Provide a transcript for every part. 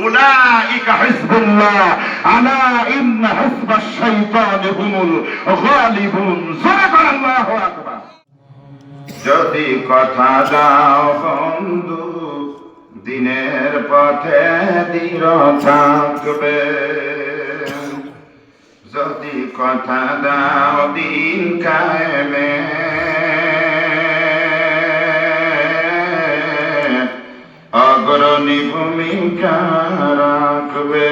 উলাইকা হিজবুল্লাহ আলা ইন্না হিজবাশ শাইতানি হুমুল গালিবুন। আল্লাহু আকবার। যদি কথা দাও বন্ধু দিনের পথে দৃঢ় থাকবে, যদি কথা দাও দিন কায়েমে অগ্রণী ভূমিকা রাখবে,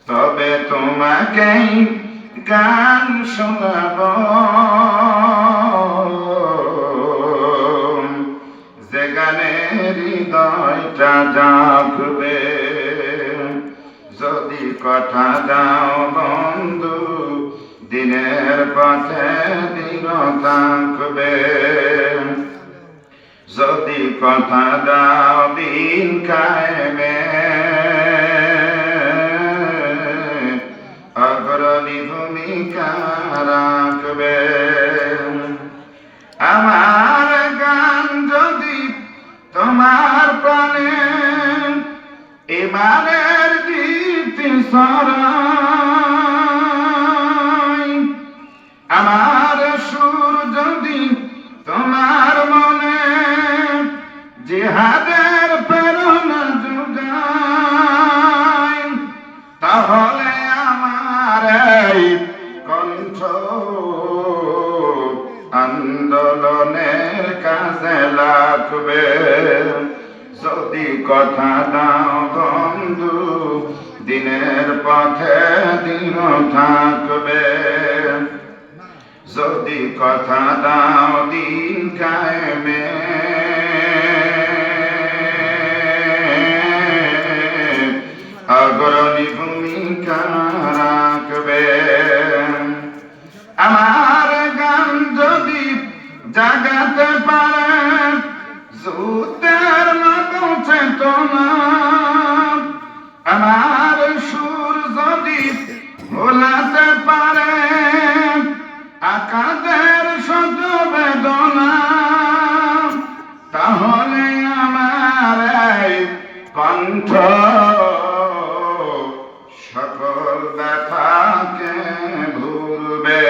তবে তোমাকেই গান শোনাব যে গানে হৃদয়টা জাগবে। যদি কথা দাও বন্ধু দিনের পথে দৃঢ় থাকবে, যদি কথা দাও দিন কায়েমে অগ্রণী ভূমিকা রাখবে। আমার গান যদি তোমার প্রাণে ইমানের দীপ্তি ছড়ায়, আমার সুর যদি তোমার মনে জিহাদের প্রেরণা যোগায়, তাহলে আমার এই কণ্ঠ আন্দোলনের কাজে লাগবে। যদি কথা দাও বন্ধু দিনের পথে দৃঢ় থাকবে, যদি কথা দাও দিন কায়েমে অগ্রণী ভূমিকা রাখবে। আমার গান যদি জাগাতে পারে যুদ্ধের মতো চেতনা, আমার সুর যদি ভোলাতে পারে আকাশের শত বেদনা, তাহলে আমার এই কণ্ঠ সকল ব্যথাকে ভুলবে।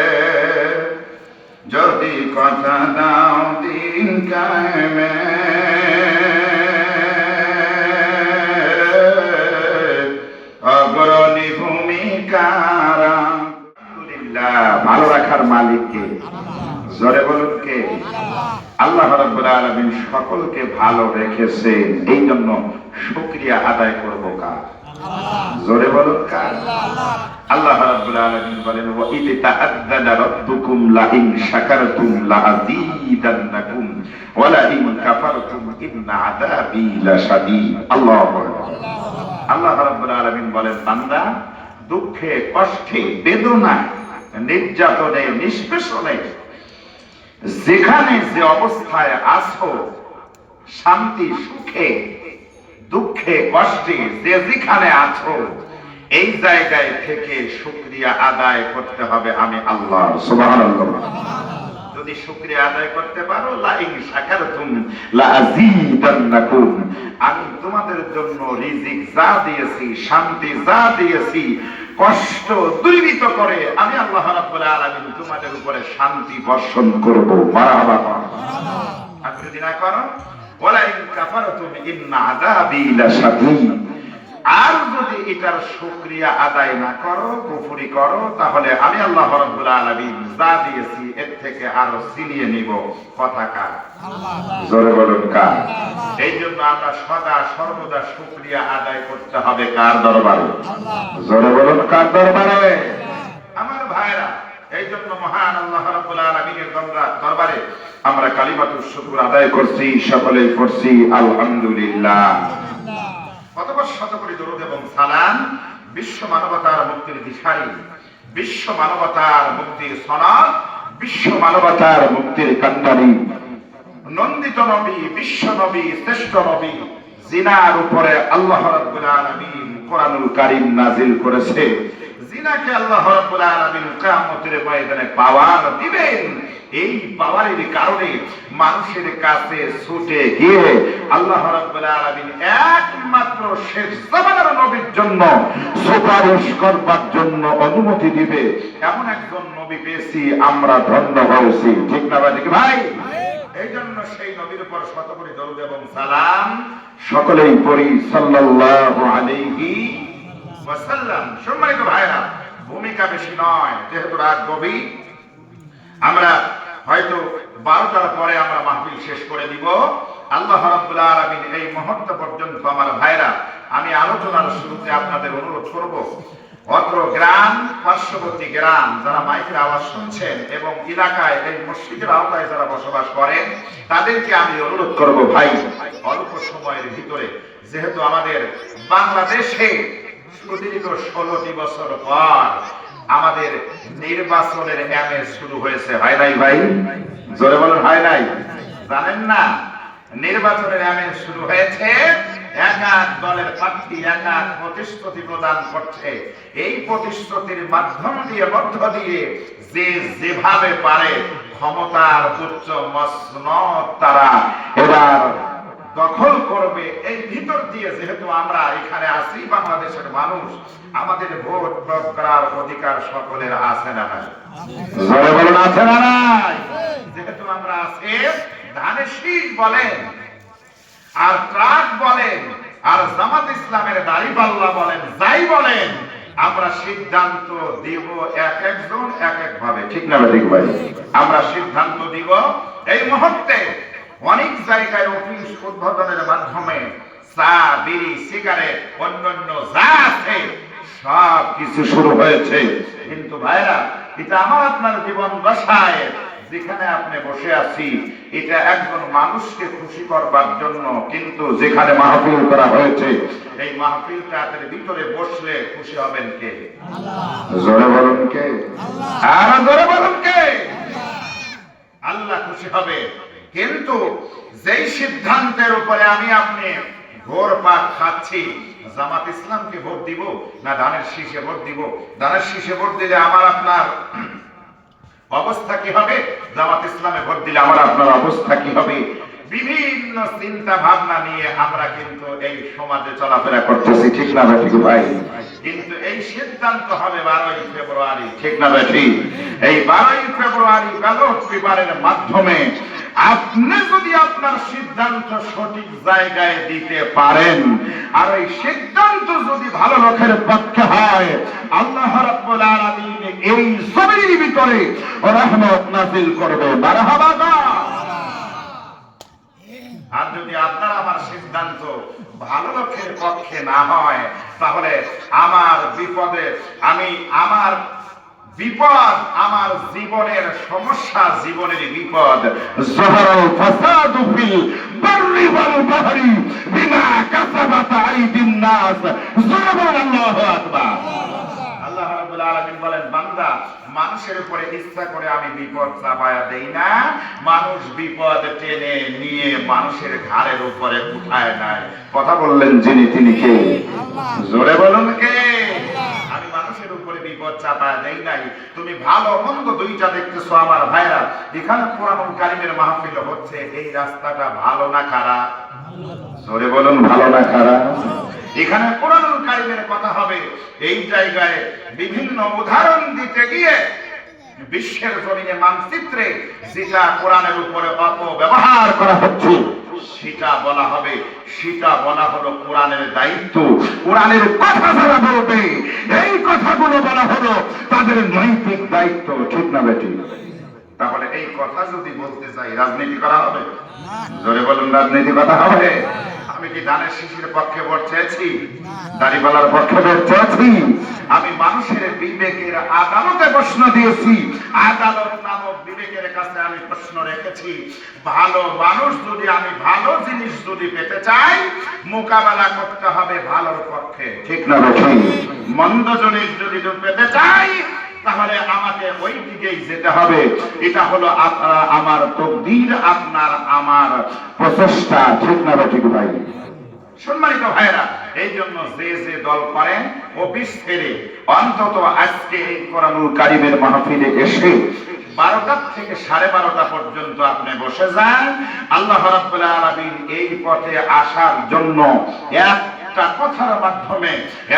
যদি কথা দাও দিন কায়েমে অগ্রণী ভূমিকা ভালো রাখার মালিককে জোরে বলুন কে? আল্লাহ রাব্বুল আলামিন সকলকে ভালো রেখেছেন, এই জন্য শুকরিয়া আদায় করব কার? জোরে বলুন কার? আল্লাহ রাব্বুল আলামিন বলেন ওয়া ইদ তাআদ্দানা রাব্বুকুম লা ইন শাকারতুম লা আযীদান্নাকুম ওয়া লা ইন কাফারতুম ইন্না আযাবি লাশাদীদ। আল্লাহু আকবার। আল্লাহ রাব্বুল আলামিন বলেন বান্দা দুঃখে কষ্টে বেদনায় নির্যাতনে নিষ্পেষণে যেখানে যে অবস্থায় আছো, শান্তি সুখে দুঃখে কষ্টে যে যেখানে আছো, এই জায়গায় থেকে শুকরিয়া আদায় করতে হবে আমি আল্লাহ। সুবহানাল্লাহ। যদি শুকরিয়া আদায় করতে পারো লা ইন শাকারতুম লা আযীদান্নাকুম, আমি তোমাদের জন্য রিজিক যা দিয়েছি, শান্তি যা দিয়েছি, কষ্ট দূরীভূত করে আমি আল্লাহ রাব্বুল আলামিন তোমাদের উপরে শান্তি বর্ষণ করব। মারহাবা। আর যদি না করো ওয়ালা ইন কাফারতুম ইন্না আযাবি লাশাদীদ, আর যদি এটার শুকরিয়া আদায় না করো, কুফরি করো, তাহলে আমি আল্লাহ রাব্বুল আলামিন যা দিয়েছি এর থেকে আরো ছিনিয়ে নিব। কথা কার? জোরে বলুন কার? এই জন্য আমরা সদা সর্বদা শুকরিয়া আদায় করতে হবে কার দরবারে? জোরে বলুন কার দরবারে? আমার ভাইরা, এই জন্য মহান আল্লাহ রাব্বুল আলামিনের দরবারে আমরা কালিমাতুশ শুকর আদায় করছি, সকলেই করছি আলহামদুলিল্লাহ। অতঃপর শত কোটি দরুদ এবং সালাম বিশ্ব মানবতার মুক্তির দিশারি, বিশ্ব মানবতার মুক্তির সনদ, বিশ্ব মানবতার মুক্তির কান্ডারি নন্দিত নবী, বিশ্ব নবী, শ্রেষ্ঠ নবী, জিনার উপরে আল্লাহ রাব্বুল আলামিন কোরআনুল কারীম নাযিল করেছে। জিনাকে আল্লাহ রাব্বুল আলামিন কিয়ামতের ময়দানে পাওয়ার দিবেন। এই পাওয়ারের কারণে মানুষের কাছে ছুটে গিয়ে আল্লাহ রাব্বুল আলামিন একমাত্র শেষ জামানার নবীর জন্য সুপারিশ করবার জন্য অনুমতি দিবে এমন একজন নবী পেয়েছি, আমরা ধন্য হয়েছি। ঠিক না ভাই? এই জন্য সেই নবীর উপর শতকোটি দরুদ এবং সালাম সকলেই পড়ি সাল্লাল্লাহু আলাইহি ওয়াসাল্লাম। সম্মানিত ভাইরা, ভূমিকা বেশি নয়, যেহেতু রাত গভীর, আমরা হয়তো 12টার পরে আমরা মাহফিল শেষ করে দিব। আল্লাহ রাব্বুল আলামিন এই মুহূর্ত পর্যন্ত আমার ভাইরা, আমি আলোচনার শুরুতে আপনাদের অনুরোধ করব, অত্র গ্রাম, পার্শ্ববর্তী গ্রাম যারা মাইকের আওয়াজ শুনছেন এবং এলাকায় এই মসজিদের আওতায় যারা বসবাস করেন, তাদেরকে আমি অনুরোধ করব, ভাই অল্প সময়ের ভিতরে, যেহেতু আমাদের বাংলাদেশে সুদীর্ঘ 16টি বছর পর আমাদের নির্বাচনের এমএস শুরু হয়েছে, হয় নাই ভাই? জোরে বলুন, হয় নাই? জানেন না, নির্বাচনের এমএস শুরু হয়েছে। এক এক দলের প্রার্থী এক এক প্রতিশ্রুতি প্রদান করছে। এই প্রতিশ্রুতির মাধ্যম দিয়ে, মধ্য দিয়ে যে যেভাবে পারে ক্ষমতার উচ্চ মসনদ তারা এবার দখল করবে। এই ভিতর দিয়ে যেহেতু আমরা এখানে আছি, বাংলাদেশের মানুষ, আমাদের ভোট প্রয়োগ করার অধিকার সকলের আছে না নাই? জোরে বলুন, আছে না নাই? যেহেতু আমরা আছি, ধানের শীষ বলেন আর ট্রাক বলেন আর জামাত ইসলামের দাড়িপাল্লা বলেন, যাই বলেন, আমরা সিদ্ধান্ত দিব এক একজন এক এক ভাবে। ঠিক না ঠিক ভাই? আমরা সিদ্ধান্ত দিব এই মুহূর্তে। অনেক জায়গায় অফিস উদ্বোধনের মাধ্যমে চা, বিড়ি, সিগারেট, অন্যান্য যা আছে সব কিছু শুরু হয়েছে। কিন্তু ভাইরা, এটা আমার আপনার জীবন দশায় যেখানে আপনি বসে আছি, এটা একজন মানুষকে খুশি করবার জন্য। কিন্তু যেখানে মাহফিল করা হয়েছে, এই মাহফিলটার ভিতরে বসলে খুশি হবেন কে? জোরে বলুন কে? আর জোরে বলুন কে? আল্লাহ খুশি হবে। কিন্তু যেই সিদ্ধান্তের উপরে আমি আপনি ঘোর পাক খাচ্ছি, জামাত ইসলামকে ভোট দিব না ধানের শীষে ভোট দিব? ধানের শীষে ভোট দিলে আমার আপনার অবস্থা কি হবে? জামাত ইসলামে ভোট দিলে আমার আপনার অবস্থা কি হবে? বিভিন্ন চিন্তা ভাবনা নিয়ে আমরা কিন্তু এই সমাজে চলাফেরা করতেছি। ঠিক না ঠিক ভাই? কিন্তু এই সিদ্ধান্ত হবে 12ই ফেব্রুয়ারি। ঠিক না ঠিক? এই 12ই ফেব্রুয়ারি ব্যালট পেপারের মাধ্যমে আপনি যদি আপনার সিদ্ধান্ত সঠিক জায়গায় দিতে পারেন, আর এই সিদ্ধান্ত যদি ভালো লোকের পক্ষে হয়, আল্লাহ রাব্বুল আলামিন এই জমির ভিতরে রহমত নাযিল করবে। মারহাবা। আর যদি আপনার আমার সিদ্ধান্ত ভালো লোকের পক্ষে না হয়, তাহলে আমার বিপদে আমার বিপদ, আমার জীবনের সমস্যা, জীবনের বিপদ। জহরাল ফাসাদু ফিল বাররি ওয়াল বাহরি বিমা কাসাবাত আইদিন নাস। আল্লাহু আকবার। আল্লাহ রাব্বুল আলামিন বলেন, বান্দা, মানুষের উপরে ইচ্ছা করে আমি বিপদ চাপায়া দেই না, মানুষ বিপদ টেনে নিয়ে মানুষের ঘাড়ের উপরে উঠায় নাই। কথা বললেন যিনি, তিনি কে? জোরে বলুন কে? আমি মানুষের উপরে বিপদ চাপায়া দেই নাই। তুমি ভালো মন্দ দুইটা দেখতেছো আমার ভাইরা। এখানে কোরআনুল কারীমের মাহফিল হচ্ছে, এই রাস্তাটা ভালো না খারাপ? জোরে বলুন, ভালো না খারাপ? এখানে কোরআনুল কারীমের কথা হবে। এই জায়গায় বিভিন্ন উদাহরণ দিতে গিয়ে বিশ্বের জমিনে মানচিত্রে যেটা কোরআনের উপরে অপব্যবহার করা হচ্ছে, সেটা বলা হবে, সেটা বলা হলো কোরআনের দায়িত্ব। কোরআনের কথা যারা বলবে, এই কথাগুলো বলা হলো তাদের নৈতিক দায়িত্ব। ঠিক না বেটি? তাহলে এই কথা যদি বলতে চাই, রাজনীতি করা হবে? জোরে বলুন, রাজনীতি কথা হবে? আমি কি ধানের শীষের পক্ষে ভোট চেয়েছি? দাড়িপাল্লার পক্ষে ভোট চেয়েছি? আমি মানুষের বিবেকের আদালতে প্রশ্ন দিয়েছি। আদালত নামক বিবেকের কাছে আমি প্রশ্ন রেখেছি, ভালো মানুষ যদি, আমি ভালো জিনিস যদি পেতে চাই, মোকাবেলা করতে হবে ভালোর পক্ষে। ঠিক না বেশি? মন্দ জিনিস যদি পেতে চাই, তাহলে আমাকে ওই দিকেই যেতে হবে। এটা হলো আপনার আমার তকদির, আপনার আমার প্রচেষ্টা। ঠিক না ঠিক ভাই? সম্মানিত ভাইরা, এই জন্য যে যে দল করেন অফিস ছেড়ে অন্তত আজকে এই কোরআনুল কারীমের মাহফিলে এসে 12টা থেকে 12:30 পর্যন্ত আপনি বসে যান। আল্লাহ রাব্বুল আলামিন এই পথে আসার জন্য এত একটা কথার মাধ্যমে,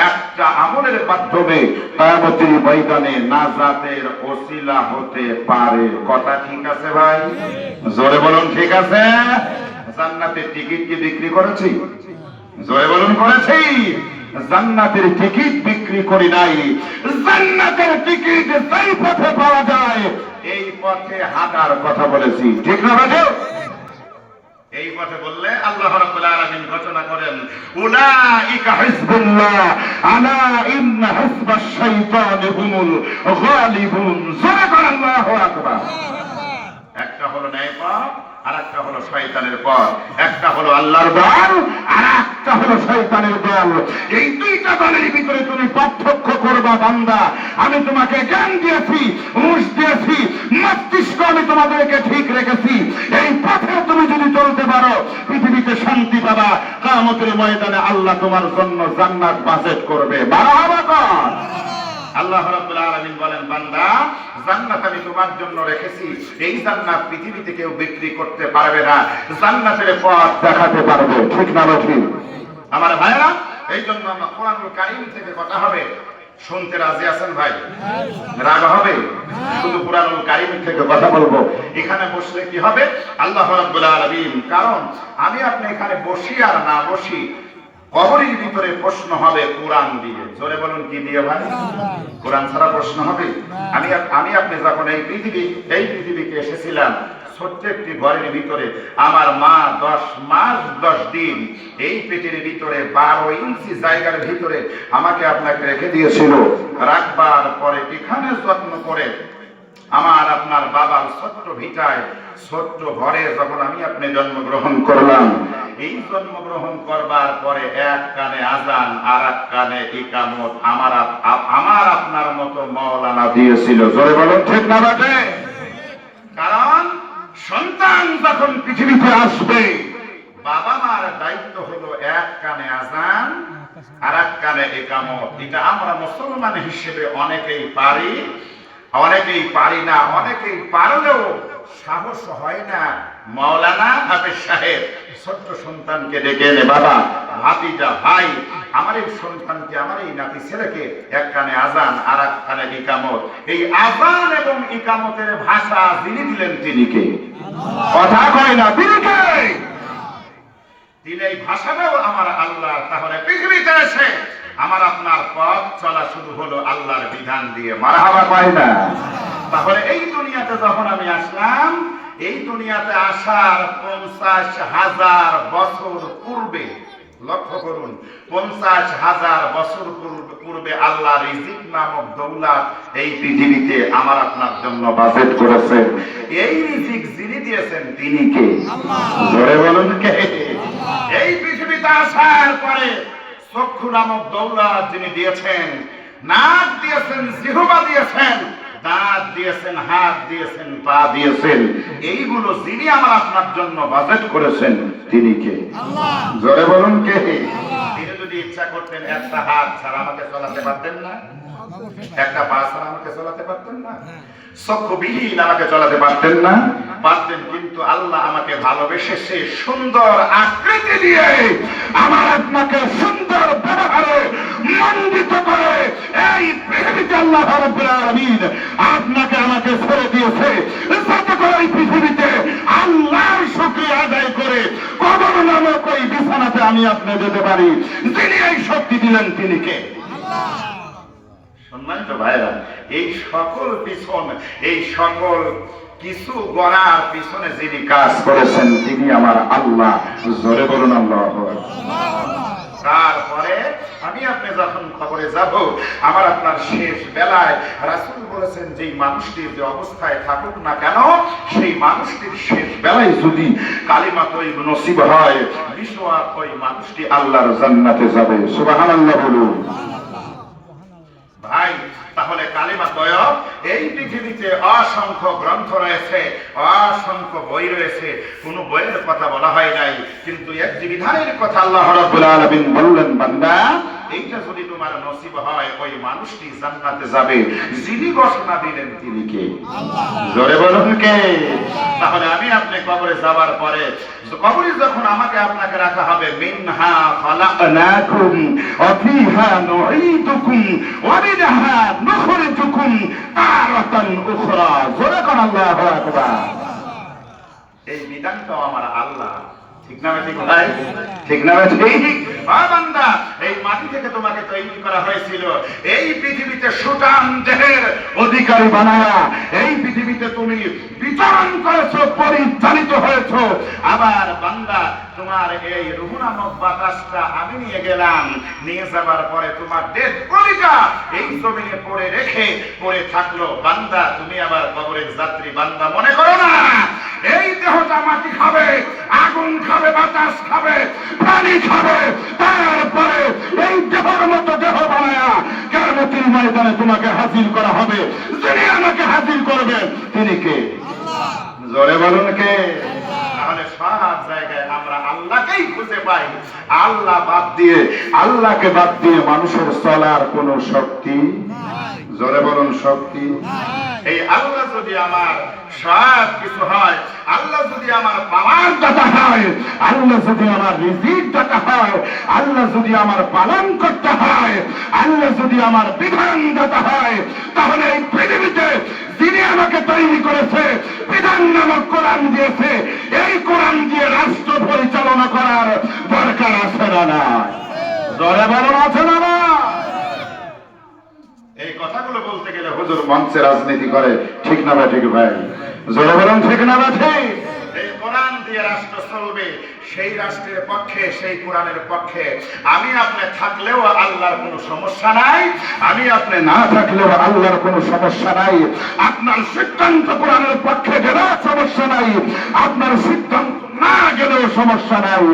একটা আমলের মাধ্যমে কিয়ামতের ময়দানে নাজাতের ওসিলা হতে পারে। কথা ঠিক আছে ভাই? জোরে বলুন ঠিক আছে। জান্নাতের টিকিট কি বিক্রি করেছি? জোরে বলুন করেছি? জান্নাতের টিকিট বিক্রি করি নাই। জান্নাতের টিকিট যেই পথে পাওয়া যায় এই পথে হাঁটার কথা বলেছি, ঠিক না বাজে? এই পথে বললে আল্লাহ রাব্বুল আলামিন ঘোষণা করেন, উলাইকা হিজবুল্লাহ আলা ইন্না হিজবাশ শাইতানি হুমুল গালিবুন। জোরে বলেন আল্লাহু আকবার। একটা হলো ন্যায় পথ, আর একটা হলো শয়তানের পথ। একটা হলো আল্লাহর দল, আর একটা হলো শয়তানের দল। এই দুইটা দলের ভিতরে তুমি পার্থক্য করবা বান্দা। আমি তোমাকে জ্ঞান দিয়েছি, হুঁশ দিয়েছি, মস্তিষ্ক আমি তোমাদেরকে ঠিক রেখেছি। এই পথে তুমি যদি চলতে পারো পৃথিবীতে শান্তি পাবা। কিয়ামতের ময়দানে আল্লাহ তোমার জন্য জান্নাত বাজেট করবে। মারহাবা কর। আল্লাহ রাব্বুল আলামিন বলেন, বান্দা জান্নাত আমি তোমার জন্য রেখেছি। এই জান্নাত পৃথিবীতে কেউ বিক্রি করতে পারবে না, জান্নাতের পথ দেখাতে পারবে, ঠিক না ঠিক? আমার ভাইরা, এই জন্য আমরা কোরআনুল কারীম থেকে কথা হবে, শুনতে রাজি আছেন ভাই? রাগ হবে? শুধু কোরআনুল কারীম থেকে কথা বলবো। এখানে বসলে কি হবে? আল্লাহ রাব্বুল আলামিন, কারণ আমি আপনি এখানে বসি আর না বসি, কবরের ভিতরে প্রশ্ন হবে কোরআন দিয়ে। জোরে বলুন কি দিয়ে ভাই? কোরআন ছাড়া প্রশ্ন হবে? আমি আপনি যখন এই পৃথিবীকে এসেছিলাম, ছোট্ট একটি ঘরের ভিতরে আমার মা 10 মাস 10 দিন এই পেটের ভিতরে 12 ইঞ্চি জায়গার ভিতরে আমাকে আপনাকে রেখে দিয়েছিল। রাখবার পরে এখানে যত্ন করে আমার আপনার বাবার ছোট্ট ভিটায়, ছোট্ট ঘরে যখন আমি আপনি জন্মগ্রহণ করলাম, এই জন্মগ্রহণ করবার পরে এক কানে আজান আর এক কানে ইকামত আমার আপনার মতো মাওলানা দিয়েছিল। জোরে বলুন ঠিক না বাজে? কারণ সন্তান যখন পৃথিবীতে আসবে, বাবা মার দায়িত্ব হলো এক কানে আজান আর এক কানে ইকামত। এটা আমরা মুসলমান হিসেবে অনেকেই পারি, অনেকেই পারি না। অনেকেই পারলেও সাহস হয় না। মাওলানা হাফেজ সাহেব ছোট্ট সন্তানকে ডেকে এনে, বাবা, ভাতিজা, ভাই, আমার এই সন্তানকে, আমার এই নাতি ছেলেকে এক কানে আজান আর এক কানে ইকামত। এই আজান এবং ইকামতের ভাষা যিনি দিলেন তিনি কে? কথা কয় না, তিনি কে? তিনি এই ভাষাটাও আমার আল্লাহ। তাহলে পৃথিবীতে এসে আমার আপনার পথ চলা শুরু হলো আল্লাহর বিধান দিয়ে। মারহাবা কয় না? তাহলে এই দুনিয়াতে যখন আমি আসলাম, এই দুনিয়াতে আসার 50,000 বছর পূর্বে, লক্ষ্য করুন, 50,000 বছর পূর্বে আল্লাহ রিজিক নামক দৌলত এই পৃথিবীতে আমার আপনার জন্য বাজেট করেছেন। এই রিজিক যিনি দিয়েছেন তিনি কে? জোরে বলুন কে? এই পৃথিবীতে আসার পরে চক্ষু নামক দৌলত যিনি দিয়েছেন, নাক দিয়েছেন, জিহ্বা দিয়েছেন, দাঁত দিয়েছেন, হাত দিয়েছেন, পা দিয়েছেন, এইগুলো যিনি আমার আপনার জন্য বাজেট করেছেন তিনি কে? জোরে বলুন কে? তিনি যদি ইচ্ছা করতেন একটা হাত ছাড়া আমাকে চলাতে পারতেন না, একটা পা ছাড়া আমাকে চলাতে পারতেন না, চক্ষুবিহীন আমাকে চলাতে পারতেন না? পারতেন। কিন্তু আল্লাহ আমাকে ভালোবেসে সে সুন্দর আকৃতি দিয়ে আমার আপনাকে সুন্দর ব্যবহারে মণ্ডিত করে এই পৃথিবীতে আল্লাহ রাব্বুল আলামিন আপনাকে আমাকে ছেড়ে দিয়েছে, যাতে করে এই পৃথিবীতে আল্লাহর শুকরিয়া আদায় করে কবর নামক ওই বিছানাতে আমি আপনি যেতে পারি। যিনি এই শক্তি দিলেন তিনি কে? সম্মানিত ভাইরা, এই সকল পিছন, এই সকল কিছু গড়ার পিছনে যিনি কাজ করেছেন তিনি আমার আল্লাহ। জোরে বলুন আল্লাহু আকবার। তারপরে আমি আপনি যখন কবরে যাব, আমার আপনার শেষ বেলায় রাসূল বলেছেন যে মানুষটি যে অবস্থায় থাকুক না কেন, সেই মানুষটির শেষ বেলায় যদি কালিমা তৈয়ব নসিব হয়, বিশ্বআপ ওই মানুষটি আল্লাহর জান্নাতে যাবে। সুবহানাল্লাহ বলুন ভাই। তাহলে কালিমা তয়ব, এই পৃথিবীতে অসংখ্য গ্রন্থ রয়েছে, অসংখ্য বই রয়েছে, কোন বইয়ের কথা বলা হয় নাই, কিন্তু একটি বিধানের কথা আল্লাহ রাব্বুল আলামিন বললেন, বান্দা এইটা যদি তোমার নসিব হয়, ওই মানুষটি জান্নাতে যাবে। যিনি ঘোষণা দিলেন তিনি কে? জোরে বলুন কে? তাহলে আমি আপনি কবরে যাওয়ার পরে, কবরে যখন আমাকে আপনাকে রাখা হবে, মিনহা খালাকনাকুম ওয়া ফিহা নুঈদুকুম ওয়া মিনহা নুখরিজুকুম তারাতান উখরা। জোরে কোন আল্লাহু আকবার। এই বিধানটাও আমার আল্লাহ। ঠিক না ঠিক ভাই? ঠিক না ঠিক? বান্দা, এই মাটি থেকে তোমাকে তৈরি করা হয়েছিল, এই পৃথিবীতে সুঠাম দেহের অধিকারী বানায়া এই পৃথিবীতে তুমি বিচরণ করেছো, পরিচালিত হয়েছো। আবার বান্দা, তোমার এই রূহ নামক বাতাসটা আমি নিয়ে গেলাম, নিয়ে যাবার পরে তোমার ডেড বডিটা এই জমিনে পড়ে থাকলো। বান্দা, তুমি আবার কবরের যাত্রী। বান্দা, মনে করো না এই দেহটা মাটি খাবে, আগুন খাবে, বাতাস খাবে, পানি খাবে, তারপরে এই দেহের মতো দেহ বানায়া কিয়ামতের ময়দানে তোমাকে হাজির করা হবে। যিনি আমাকে হাজির করবেন তিনি কে? জোরে বলুন কে? তাহলে সব জায়গায় আমরা আল্লাহকেই খুঁজে পাই। আল্লাহকে বাদ দিয়ে মানুষের চলার কোন শক্তি, জোরে বলুন শক্তি। এই আল্লাহ যদি আমার সব কিছু হয়, আল্লাহ যদি আমার পাওয়ার দাতা হয়, আল্লাহ যদি আমার রিজিক দাতা হয়, আল্লাহ যদি আমার পালন করতে হয়, আল্লাহ যদি আমার বিধান দাতা হয়, তাহলে এই পৃথিবীতে যিনি আমাকে তৈরি করেছে, বিধান নামক কোরআন দিয়েছে, এই কোরআন দিয়ে রাষ্ট্র পরিচালনা করার দরকার আছে না নাই? জোরে বলুন আছে না না? এই কথাগুলো বলতে গেলে হুজুর মঞ্চে রাজনীতি করে, ঠিক না ঠিক ভাই? জোরে বলুন ঠিক না ঠিক? এই কোরআন দিয়ে রাষ্ট্র চলবে, সেই রাষ্ট্রের পক্ষে, সেই কোরআনের পক্ষে আমি আপনি থাকলেও আল্লাহর কোনো সমস্যা নাই, আমি আপনি না থাকলেও আল্লাহর কোনো সমস্যা নাই। আপনার সিদ্ধান্ত কোরআনের পক্ষে গেলেও সমস্যা নাই, আপনার সিদ্ধান্ত না গেলেও সমস্যা নাই।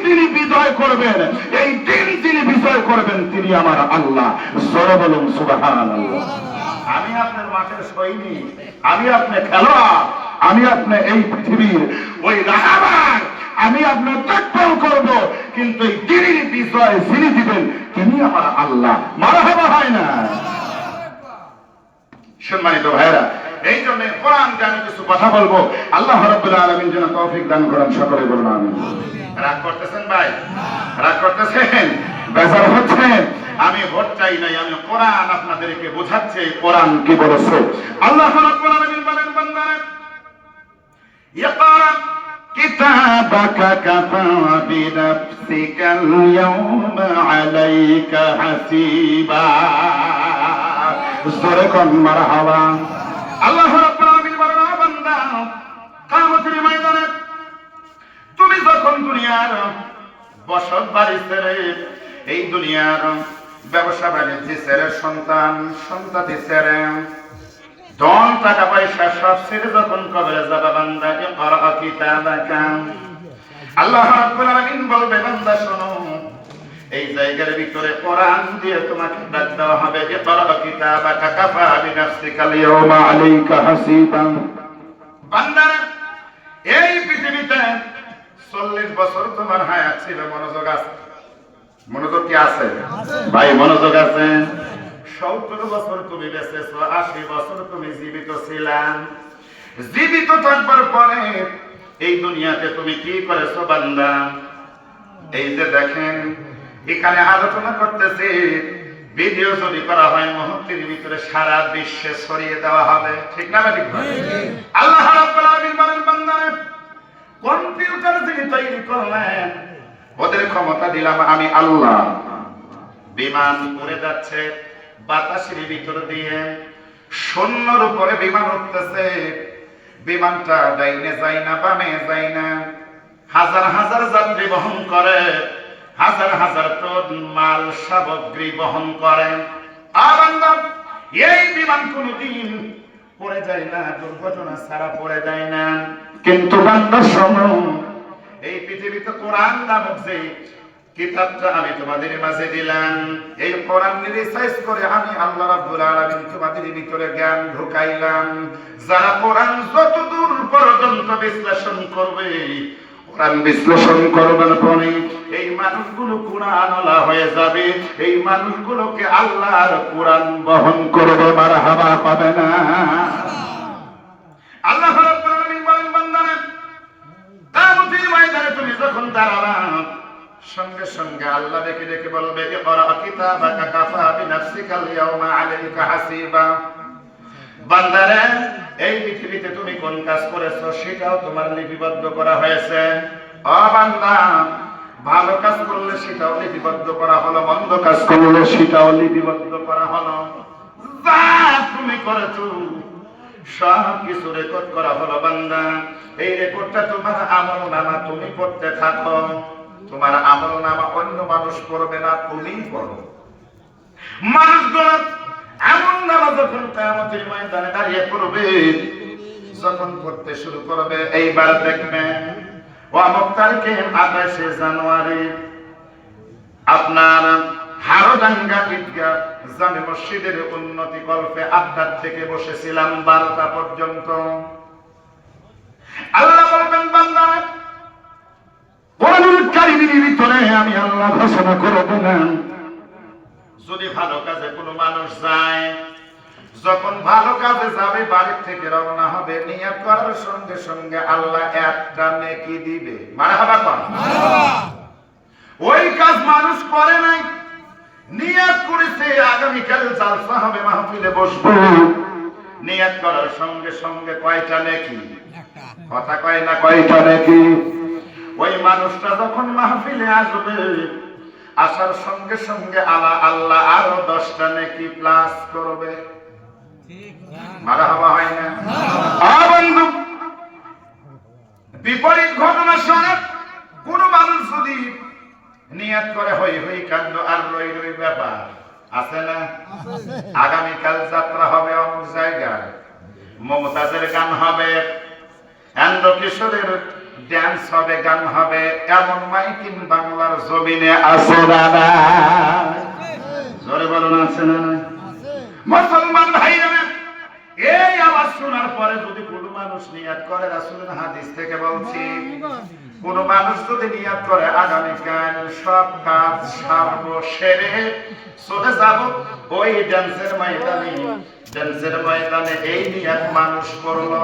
তিনি বিজয় করবেন, এই দিন তিনি বিজয় করবেন, তিনি আমার আল্লাহ। জোরে বলুন সুবহানাল্লাহ। আমি আপনার মাঠের সৈনিক, আমি আপনি খেলোয়াড়, আমি আপনি এই পৃথিবীর ওই রাহাবার, আমি আপনার দেখভাল করব, কিন্তু এই দিনের বিজয় যিনি দিবেন তিনি আমার আল্লাহ। মারহাবা হয় না? সম্মানিত ভাইরা, এই জন্য কোরআন দিয়ে আমি কিছু কথা বলবো। আল্লাহ রাব্বুল আলামিন যেন তৌফিক দান করেন। সকলে বলুন আমিন। রাগ করতেছেন ভাই? রাগ করতেছেন? বেজার হচ্ছেন? আমি ভোট চাই নাই, আমি কোরআন আপনাদেরকে বোঝাচ্ছি কোরআন কি বলেছে। আল্লাহ রাব্বুল আলামিন বলেন, বান্দারা ইকরা কিতাবাকা কাফা বিনাফসিকাল ইয়াওমা আলাইকা হাসিবা। জোরে কোন মারহাবা। আল্লাহ রাব্বুল আলামিন বলেন, বান্দা, কিয়ামতের ময়দানে তুমি যখন দুনিয়ার বসত বাড়ি ছেড়ে, এই দুনিয়ার ব্যবসা বাণিজ্য ছেড়ে, সন্তান ছেড়ে, ধন টাকা পয়সা সব ছেড়ে যখন কবরে যাবে, বান্দা ইকরা কিতাবাকা। আল্লাহ রাব্বুল আলামিন বলবে, বান্দা শোনো, এই জায়গার ভিতরে কোরআন দিয়ে তোমাকে ডাক দেওয়া হবে, ইকরা কিতাবাকা কাফা বিনাফসিকাল ইয়াওমা আলাইকা হাসিবা। বান্দারা, এই পৃথিবীতে 40 বছর তোমার হায়াত ছিল, মনোযোগ আছে? মনোযোগ কি আছে ভাই? মনোযোগ আছে? 70 বছর তুমি বেঁচেছো, 80 বছর তুমি জীবিত ছিলাম। জীবিত থাকবার পরে এই দুনিয়াতে তুমি কি করেছো বান্দা? এই যে দেখেন, এখানে আলোচনা করতেছি, ভিডিও যদি করা হয় মুহূর্তের ভিতরে সারা বিশ্বে ছড়িয়ে দেওয়া হবে, ঠিক না ঠিক ভাই? আল্লাহ রাব্বুল আলামিন বলেন, বান্দারা, কম্পিউটার যিনি তৈরি করলেন, ওদের ক্ষমতা দিলাম আমি আল্লাহ। বিমান উড়ে যাচ্ছে বাতাসের ভিতর দিয়ে, শূন্যর উপরে বিমান উঠতেছে, বিমানটা ডাইনে যায় না, বামে যায় না, হাজার হাজার যাত্রী বহন করে, হাজার হাজার টন মাল সামগ্রী বহন করে। আর এই বিমান কোনদিন পড়ে যায় না, দুর্ঘটনা ছাড়া পড়ে যায় না। কিন্তু বান্দা শোনো, এই পৃথিবীতে কোরআন নামক যে কিতাবটা আমি তোমাদের মাঝে দিলাম, এই কোরআন রিসার্চ করে আমি আল্লাহ রাব্বুল আলামিন তোমাদের ভিতরে জ্ঞান ঢুকাইলাম। যারা কোরআন যতদূর পর্যন্ত বিশ্লেষণ করবে, কোরআন বিশ্লেষণ করবার পরে এই মানুষগুলো কোরআনওয়ালা হয়ে যাবে, এই মানুষগুলোকে আল্লাহর কোরআন বহন করবে। মারহাবা পাবে না? আল্লাহ রাব্বুল আলামিন বলেন, বান্দারা কিয়ামতের ময়দানে তুমি যখন দাঁড়াবা, সঙ্গে সঙ্গে আল্লাহ ডেকে ডেকে বলবে, ইকরা কিতাবাকা কাফা বিনাফসিকাল ইয়াওমা আলাইকা হাসিবা। বান্দারা, এই পৃথিবীতে তুমি কোন কাজ করেছো সেটাও তোমার লিপিবদ্ধ করা হয়েছে। ও বান্দা, ভালো কাজ করলে সেটাও লিপিবদ্ধ করা হলো, মন্দ কাজ করলে সেটাও লিপিবদ্ধ করা হলো। যা তুমি করেছো সব কিছু রেকর্ড করা হলো। বান্দা, এই রেকর্ডটা তোমার আমলনামা, তুমি পড়তে থাকো। তোমার আমলনামা অন্য মানুষ পড়বে না, তুমিই পড়ো। মানুষগুলো আমলনামা যখন কিয়ামতের ময়দানে দাঁড়িয়ে পড়বে, যখন পড়তে শুরু করবে, এইবার দেখবেন অমুক তারিখে 28শে জানুয়ারি আপনার হারোডাঙ্গা ঈদগাহ জামে মসজিদের উন্নতি কল্পে আড্ডার থেকে বসেছিলাম 12টা পর্যন্ত। আল্লাহ বলবেন, বান্দারা, কোরআনুল কারীমের ভিতরে আমি আল্লাহ ঘোষণা করব না, যদি ভালো কাজে কোনো মানুষ যায়, যখন ভালো কাজে যাবে, বাড়ির থেকে রওনা হবে, নিয়ত করার সঙ্গে সঙ্গে আল্লাহ একটা নেকি দিবে। মারহাবা কর। ওই কাজ মানুষ করে নাই, নিয়ত করেছে আগামীকাল জালসা হবে, মাহফিলে বসবো, নিয়ত করার সঙ্গে সঙ্গে কয়টা নেকি? কথা কয় না, কয়টা নেকি? ওই মানুষটা যখন মাহফিলে আসবে, আসার সঙ্গে সঙ্গে আল্লাহ আরো 10টা নেকি প্লাস করবে। মারহাবা হয় না? বন্ধু, বিপরীত ঘটনা শোনা, কোন মানুষ যদি নিয়ত করে হই হই কাণ্ড আর রই রই ব্যাপার আছে না, আগামীকাল যাত্রা হবে অমুক জায়গায়, মমতাজের গান হবে, এন্দ্র কিশোরের ড্যান্স হবে, গান হবে, এমন মাইকিং বাংলার জমিনে আছে না? জোরে বলুন, আছে না? মুসলমান ভাইরা, এই আওয়াজ শোনার পরে যদি কোনো মানুষ নিয়ত করে, রাসূলের হাদিস থেকে বলছি, কোন মানুষ যদি নিয়ত করে আগামীকাল সব কাজ সারবো, সেরে চলে যাব ওই ড্যান্সের ময়দানে, ড্যান্সের ময়দানে এই নিয়ত মানুষ করলো,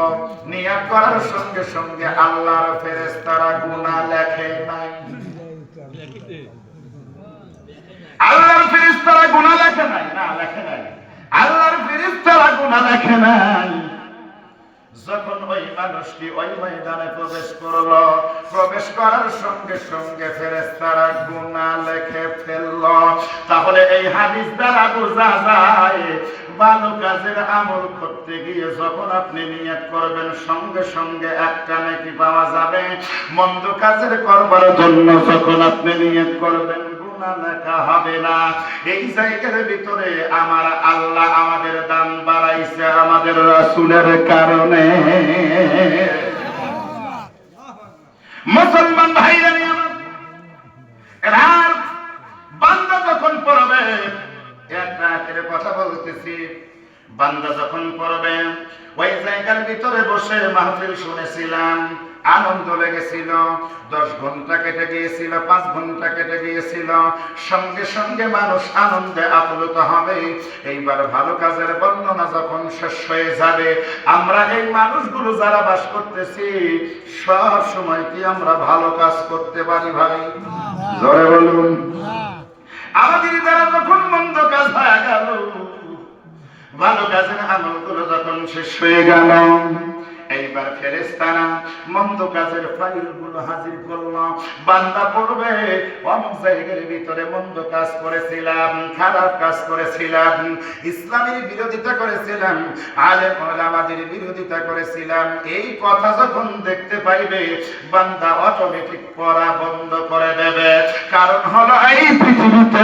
নিয়ত করার সঙ্গে সঙ্গে আল্লাহর ফেরেশতারা গুনাহ লেখে নাই। আল্লাহর ফেরেশতারা গুনাহ লেখে নাই? না, লেখে নাই। আল্লাহর ফেরেশতারা গুনাহ লেখে নাই। যখন ওই মানুষটি ওই ময়দানে প্রবেশ করলো, প্রবেশ করার সঙ্গে সঙ্গে ফেরেশতারা গুনাহ লিখে ফেলল। তাহলে এই হাদিস দ্বারা বোঝা যায়, ভালো কাজের আমল করতে গিয়ে যখন আপনি নিয়ত করবেন, সঙ্গে সঙ্গে একটা নেকি পাওয়া যাবে। মন্দ কাজের করবার জন্য যখন আপনি নিয়ত করবেন, গুনাহ লেখা হবে না। এই জায়গার ভিতরে আমার আল্লাহ আমাদের দাম বাড়াইছে আমাদের রাসূলের কারণে। মুসলমান ভাইরা, এবার বান্দা যখন পড়বে, একটা করে কথা বলতেছি, বান্দা যখন পড়বে, ওই জায়গার ভিতরে বসে মাহফিল শুনেছিলাম, আনন্দ লেগেছিল, 10 ঘন্টা কেটে গিয়েছিল, 5 ঘন্টা কেটে গিয়েছিল, সঙ্গে সঙ্গে মানুষ আনন্দে আপ্লুত হবে। এইবার ভালো কাজের বর্ণনা যখন শেষ হয়ে যাবে, আমরা এই মানুষগুলো যারা বাস করতেছি, সব সময় কি আমরা ভালো কাজ করতে পারি ভাই? জোরে বলুন। আমাদের দ্বারা যখন মন্দ কাজ হয়ে গেল, ভালো কাজের আমলগুলো যখন শেষ হয়ে গেল, এইবার ফেরেশতারা মন্দ কাজের ফাইলগুলো হাজির করলো। বান্দা পড়বে, অমুক জায়গার ভিতরে মন্দ কাজ করেছিলাম, খারাপ কাজ করেছিলাম, ইসলামের বিরোধিতা করেছিলাম, আলেম ওলামাদের বিরোধিতা করেছিলাম, এই কথা যখন দেখতে পাইবে, বান্দা অটোমেটিক পড়া বন্ধ করে দেবে। কারণ হলো এই পৃথিবীতে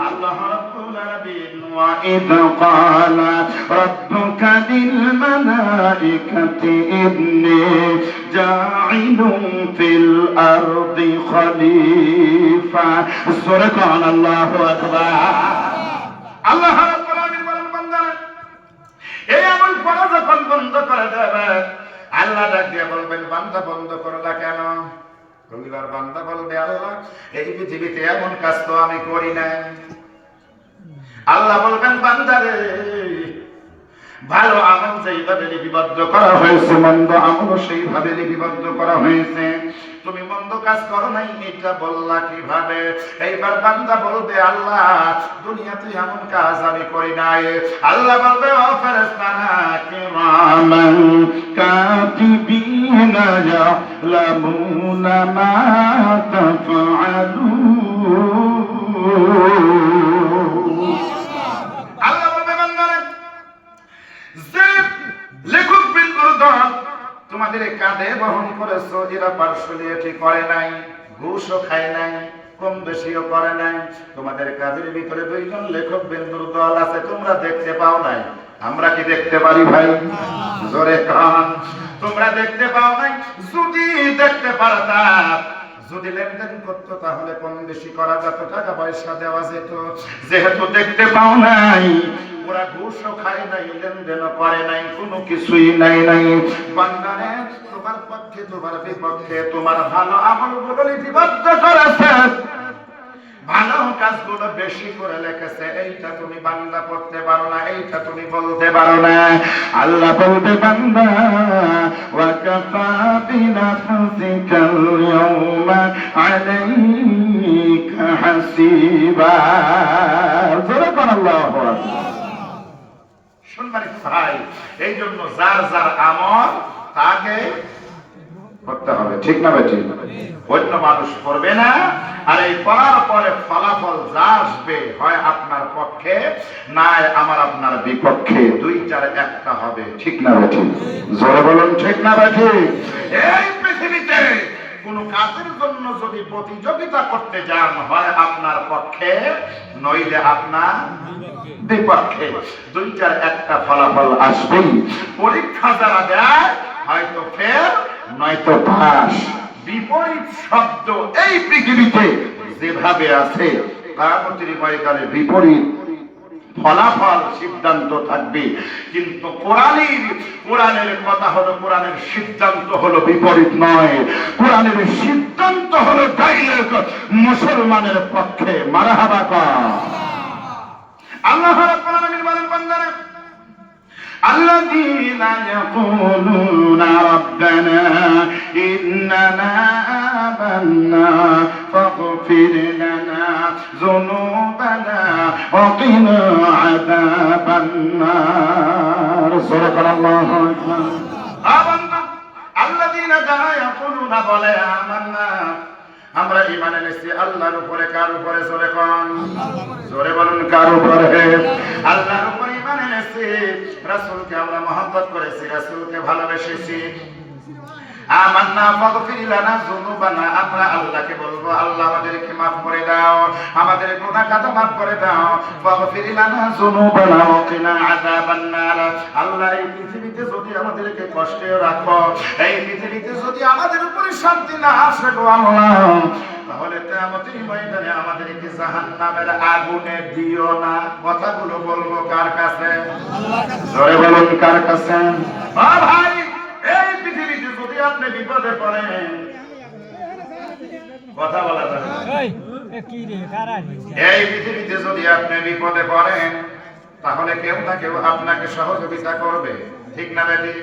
আল্লাহ রাব্বুল আলামিন وَإِذْ قَالَ رَبُّكَ لِلْمَلَائِكَةِ إِنِّي جَاعِلٌ فِي الْأَرْضِ خَلِيفَةً سُبْحَانَ اللَّهُ أَكْبَرُ। আল্লাহ রাব্বুল আলামিন বলেন, বান্দারা, এই আমল পড়া যখন বন্ধ করে দেবে, আল্লাহ ডাক দিয়ে বলবেন, বান্দা বন্ধ করলা কেন? রবিবার বান্দা বলবে আল্লাহ এই পৃথিবীতে এমন কাজ তো আমি করি নাই। আল্লাহ বলবেন বান্দারে ভালো আমল যেইভাবে লিপিবদ্ধ করা হয়েছে মন্দ আমল সেইভাবে লিপিবদ্ধ করা হয়েছে, তুমি মন্দ কাজ করো নাই এটা বললা কিভাবে? এইবার বান্দা বলবে আল্লাহ দুনিয়াতে এমন কাজ আমি করি নাই। আল্লাহ বলবে ও ফেরেশতারা কিরামান কাতিবিনা ইয়ালামুনা মা তাফআলুন। আল্লাহ বলবে বান্দারে যে লেখক বিন্দুর দল তোমাদের কাঁধে বহন করেছো, এরা পার্সোনালিটি করে নাই, ঘুষও খায় নাই, কম বেশিও করে নাই। তোমাদের কাঁধের ভিতরে দুইজন লেখক বিন্দুর দল আছে, তোমরা দেখতে পাও নাই। আমরা কি দেখতে পারি ভাই? জোরে কান। তোমরা দেখতে পাও নাই, যদি দেখতে পারতাম, যদি লেনদেন করতো তাহলে কম বেশি করা যেত, টাকা পয়সা দেওয়া যেত। যেহেতু দেখতে পাও নাই, ওরা ঘুষও খায় নাই, লেনদেনও করে নাই, কোনো কিছুই নাই। বান্দারে তোমার পক্ষে তোমার বিপক্ষে তোমার ভালো আমলগুলো লিপিবদ্ধ করেছে, ভালো কাজগুলো বেশি করে লিখেছে, এইটা তুমি বান্দা পড়তে পারো না, এইটা তুমি বলতে পারো না। আল্লাহ বলবে বান্দা ওয়া কাফা বিনাফসিকা আল-ইয়াওমা আলাইকা হাসিবা। জোরে কোন আল্লাহু আকবার। সম্মানিত ভাই, এই জন্য যার যার আমল তাকে করতে হবে, ঠিক না বেঠিক? অন্য মানুষ করবে না। আর এই করার পরে ফলাফল যা আসবে হয় আপনার পক্ষে না আমার আপনার বিপক্ষে, দুইটার একটা হবে, ঠিক না বেঠিক? জোরে বলুন ঠিক না বেঠিক? এই পৃথিবীতে কোন কাজের জন্য যদি প্রতিযোগিতা করতে যান হয় আপনার পক্ষে নইলে আপনার বিপক্ষে, দুইটার একটা ফলাফল আসবেই। পরীক্ষা যারা দেয় হয়তো ফেল নয়তো পাস। বিপরীত শব্দ এই পৃথিবীতে যেভাবে আছে কিয়ামতের ময়দানে বিপরীত ফলাফল সিদ্ধান্ত থাকবে। কিন্তু কোরআনের কথা হলো, কোরআনের সিদ্ধান্ত হলো বিপরীত নয়, কোরআনের সিদ্ধান্ত হলো ডাইরেক্ট মুসলমানের পক্ষে। মারহাবা কর। আল্লাহ রাব্বুল আলামিন বলেন বান্দারা الذين يقولون ربنا إننا آمنا فاغفر لنا ذنوبنا وقنا عذاب النار صدق الله العظيم الذين يقولون বলে আমান্না আমরা ঈমান এনেছি আল্লাহর উপরে। কার উপরে? জোরে কোন, জোরে বলুন কার উপরে? আল্লাহর উপরে ঈমান এনেছি, রাসূলকে আমরা মহব্বত করেছি, রাসূলকে ভালোবেসেছি। আমান্না ফাগফির লানা যুনুবানা, আমরা আল্লাহকে বলবো আল্লাহ আমাদেরকে maaf করে দাও, আমাদের গুনাহ খাতা maaf করে দাও। ফাগফির লানা যুনুবানা ওয়া কিনা আযাবান নার। আল্লাহ এই পৃথিবীতে যদি আমাদেরকে কষ্টে রাখো, এই পৃথিবীতে যদি আমাদের উপরে শান্তি না আসে গো আল্লাহ, তাহলে কিয়ামতের ময়দানে আমাদেরকে জাহান্নামের আগুনে দিও না। কথাগুলো বলবো কার কাছে? আল্লাহর কাছে। জোরে বলুন কার কাছে? ভাই এই পৃথিবীতে যদি আপনি বিপদে পড়েন, কথা বলা যাবে, এই পৃথিবীতে যদি আপনি বিপদে পড়েন তাহলে কেউ না কেউ আপনাকে সহযোগিতা করবে, ঠিক না বেটি?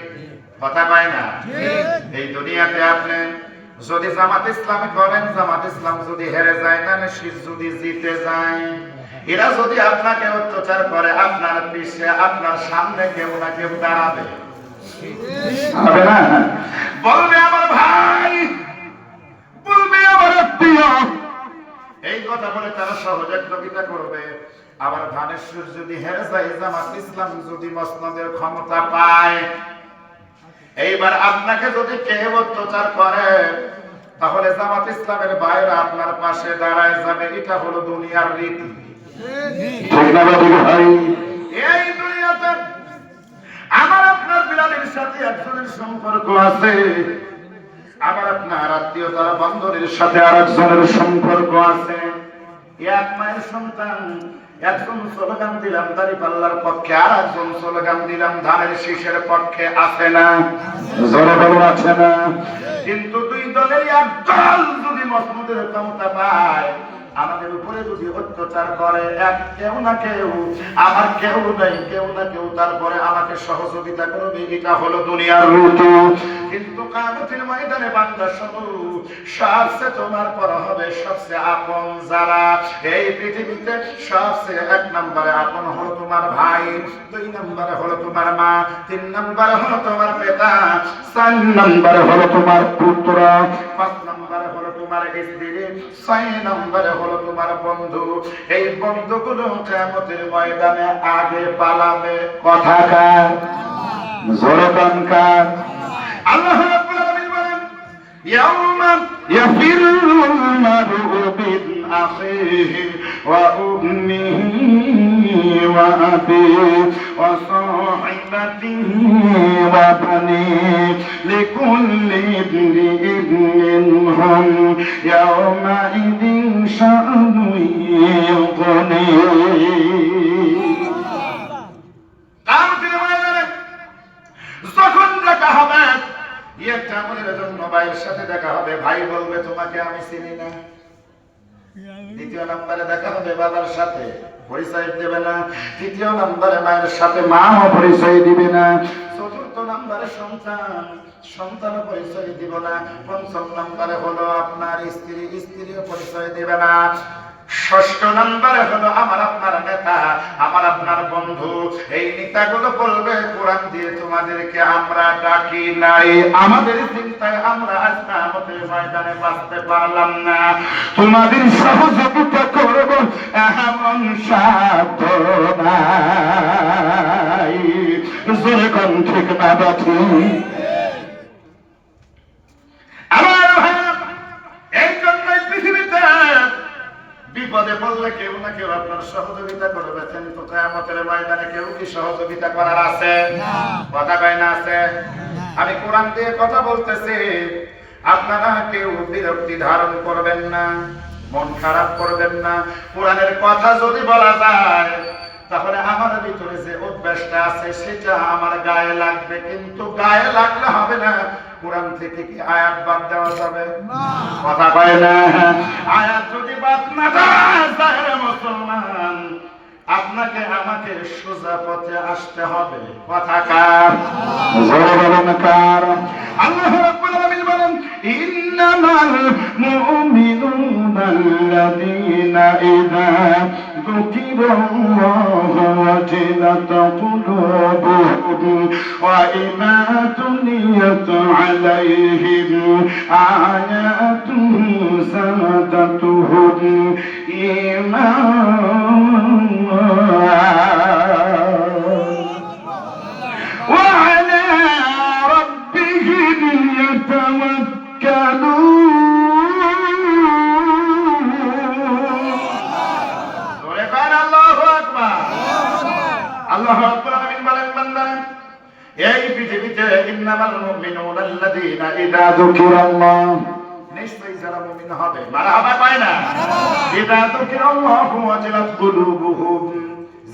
কথা পায় না? এই দুনিয়াতে আপনি যদি জামাত ইসলামে করেন, জামাত ইসলাম যদি হেরে যায়, মানে শীত যদি জিতে যায়, এরা যদি আপনাকে অত্যাচার করে, আপনার পিছে আপনার সামনে কেউ না কেউ দাঁড়াবে, হবে না? বলবে আমার ভাই, বলবে আমার আত্মীয়, এই কথা বলে তারা সহযোগিতা করবে। আবার ধানেশ্বর যদি হেরে যায়, জামাত ইসলাম যদি মসনদের ক্ষমতা পায়, এইবার আপনাকে যদি কেউ অত্যাচার করে তাহলে জামাত ইসলামের বাইরে আপনার পাশে দাঁড়ায় যাবে। এটা হলো দুনিয়ার রীতি। এই দুনিয়াতে আমার আপনার বিলালের সাথে একজনের সম্পর্ক আছে, আবার আপনার আত্মীয়তার বন্ধনের সাথে আরেকজনের সম্পর্ক আছে। এক মায়ের সন্তান, একজন স্লোগান দিলাম দাঁড়িপাল্লার পক্ষে, আর একজন স্লোগান দিলাম ধানের শীষের পক্ষে, আছে না? জোরে বলুন আছে না? কিন্তু দুই দলের একদল যদি মজবুতের ক্ষমতা পায়, আমাদের উপরে যদি অত্যাচার করে, এক কেউ না কেউ, আমার কেউ নাই, কেউ না কেউ তারপরে আমাকে সহযোগিতা করবে, এটা হলো দুনিয়ার ঋতু। কিন্তু কিয়ামতের ময়দানে বান্দা শুনো, সবচেয়ে তোমার পর হবে সবচেয়ে আপন যারা এই পৃথিবীতে, সবচেয়ে এক নম্বরে আপন হলো তোমার ভাই, 2 নম্বরে হলো তোমার মা, 3 নম্বরে হলো তোমার পিতা, 4 নম্বরে হলো তোমার পুত্র, 5 নম্বরে হলো তোমার স্ত্রী, 6 নম্বরে হলো তোমার বন্ধু। এই বন্ধুগুলো কিয়ামতের ময়দানে আগে পালাবে। কথা কার? জোরে কোন কার? আল্লাহ রাব্বুল আলামিন বলেন, ইয়াউমা ইয়াফিরুল মারউ মিন আখিহি ওয়া উম্মিহি ওয়া আবিহি ওয়া সাহিবাতিহি ওয়া বানিহি লিকুল্লি ইমরিইন মিনহুম ইয়াউমাইযিন শা'নুন ইউগনিহি। কিয়ামতের ময়দানে যখন দেখা হবে, একটা আমলের জন্য ভাইয়ের সাথে দেখা হবে, ভাই বলবে তোমাকে আমি চিনি না। 2 নম্বরে দেখা হবে বাবার সাথে, পরিচয় দেবে না। 3 নম্বরে মায়ের সাথে, মাও পরিচয় দিবে না। 4 নম্বরে সন্তান পরিচয় দিব না। 5 নম্বরে হলো আপনার স্ত্রী, স্ত্রীও পরিচয় দেবে না। 6 নম্বরে হলো আমার আপনার নেতা, আমার আপনার বন্ধু। এই নেতাগুলো বলবে, কোরআন দিয়ে তোমাদেরকে আমরা ডাকি নাই, আমাদের চিন্তায় আমরা আজ কিয়ামতের ময়দানে বাঁচতে পারলাম না, তোমাদের সহযোগিতা করব এমন সাধ্য নাই। জোরে কোন ঠিক না বাকি? আমার ভাই, এই জন্যই পৃথিবীতে বিপদে পড়লে কেউ না কেউ আপনার সহযোগিতা করবে, কিন্তু কিয়ামতের ময়দানে কেউ কি সহযোগিতা করার আছে? কথা কয় না আছে? আমি কোরআন দিয়ে কথা বলতেছি, আপনারা কেউ বিরক্তি ধারণ করবেন না, মন খারাপ করবেন না। কোরআনের কথা যদি বলা যায়, তাহলে আমার ভিতরে যে অভ্যাসটা আছে সেটা আমার গায়ে লাগবে, কিন্তু গায়ে লাগলে হবে না। কোরআন থেকে কি আয়াত বাদ দেওয়া যাবে? কথা কয় না? আয়াত যদি বাদ না দেওয়া যায় মুসলমান, আপনাকে আমাকে সোজা পথে আসতে হবে। কথা কার? জোরে বলুন কার? আল্লাহ রাব্বুল আলামিন বলেন, ইন্নামাল মুমিনুনা আল্লাযীনা ইযা যুকিরাল্লাহু ওয়াজিলাত কুলুবুহুম ওয়া ইযা তুলিয়াত আলাইহিম আয়াতুহু যাদাতুহুম ঈমানা وعلى ربهم يتوكلون. سبحان الله أكبر. আল্লাহ রাব্বুল আলামিন বলেন, বান্দা এই পৃথিবীতে ইন্নামাল মুমিনুনা আল্লাযীনা ইযা যুকিরাল্লাহ, নিশ্চয়ই যারা মুমিন হবে, মারহাবা পায় না, ইযা যুকিরাল্লাহু ওয়াজিলাত কুলুবুহুম,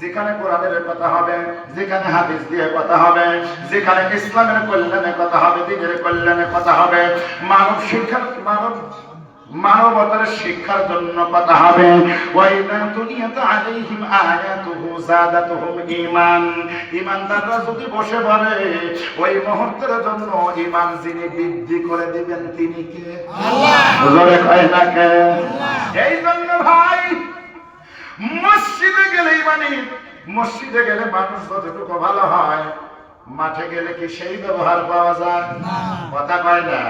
যেখানে কোরআনের কথা হবে, যেখানে হাদিস দিয়ে কথা হবে, যেখানে ইসলামের কল্যাণে কথা হবে, দ্বীনের কল্যাণে কথা হবে, মানবতার শিক্ষার জন্য কথা হবে, ওয়াইদা তুলিয়াত আলাইহিম আয়াতুহু যাদাতুহুম ঈমান, ঈমানদাররা যদি বসে পড়ে, ওই মুহূর্তের জন্য ঈমান যিনি বৃদ্ধি করে দিবেন তিনি কে? আল্লাহ। জোরে কয় না কে? এই জন্য ভাই, মসজিদে গেলেই মানে, মসজিদে গেলে মানুষ যতটুকু ভালো হয়, মাঠে গেলে কি সেই ব্যবহার পাওয়া যায়? কথা কয় না?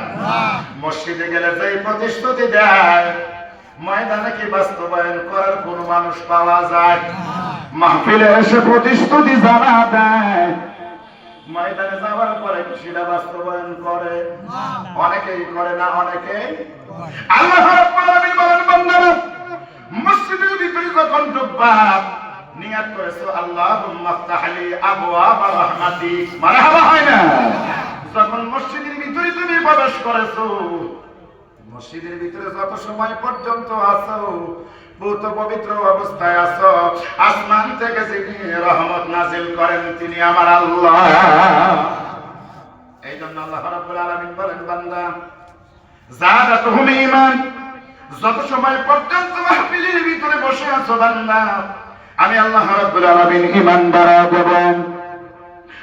মসজিদে গেলে যেই প্রতিশ্রুতি দেয়, ময়দানে কি বাস্তবায়ন করার কোন মানুষ পাওয়া যায়? মাহফিলে এসে প্রতিশ্রুতি জানা দেয়, ময়দানে যাওয়ার পরে সেটা বাস্তবায়ন করে? অনেকেই করে না, অনেকেই। আল্লাহ রাব্বুল আলামিন বলেন, বান্দারা মসজিদের ভিতরে যখন ঢুকবা, নিয়ত করেছো আল্লাহুম্মা আফতাহলি আবওয়াব রাহমাতিক, মারহাবা হয় না? যখন মসজিদের ভিতরে তুমি প্রবেশ করেছো, মসজিদের ভিতরে যত সময় পর্যন্ত আছো, পূত পবিত্র অবস্থায় আছো, আসমান থেকে যিনি রহমত নাজিল করেন তিনি আমার আল্লাহ। এই জন্য আল্লাহ রাব্বুল আলামিন বলেন, বান্দা যাদাতুহুম ঈমান। যত সময় পর্যন্ত মাহফিলের ভিতরে বসে আছো বান্দা, আমি আল্লাহ রাব্বুল আলামিন ঈমান বাড়ায় দেব।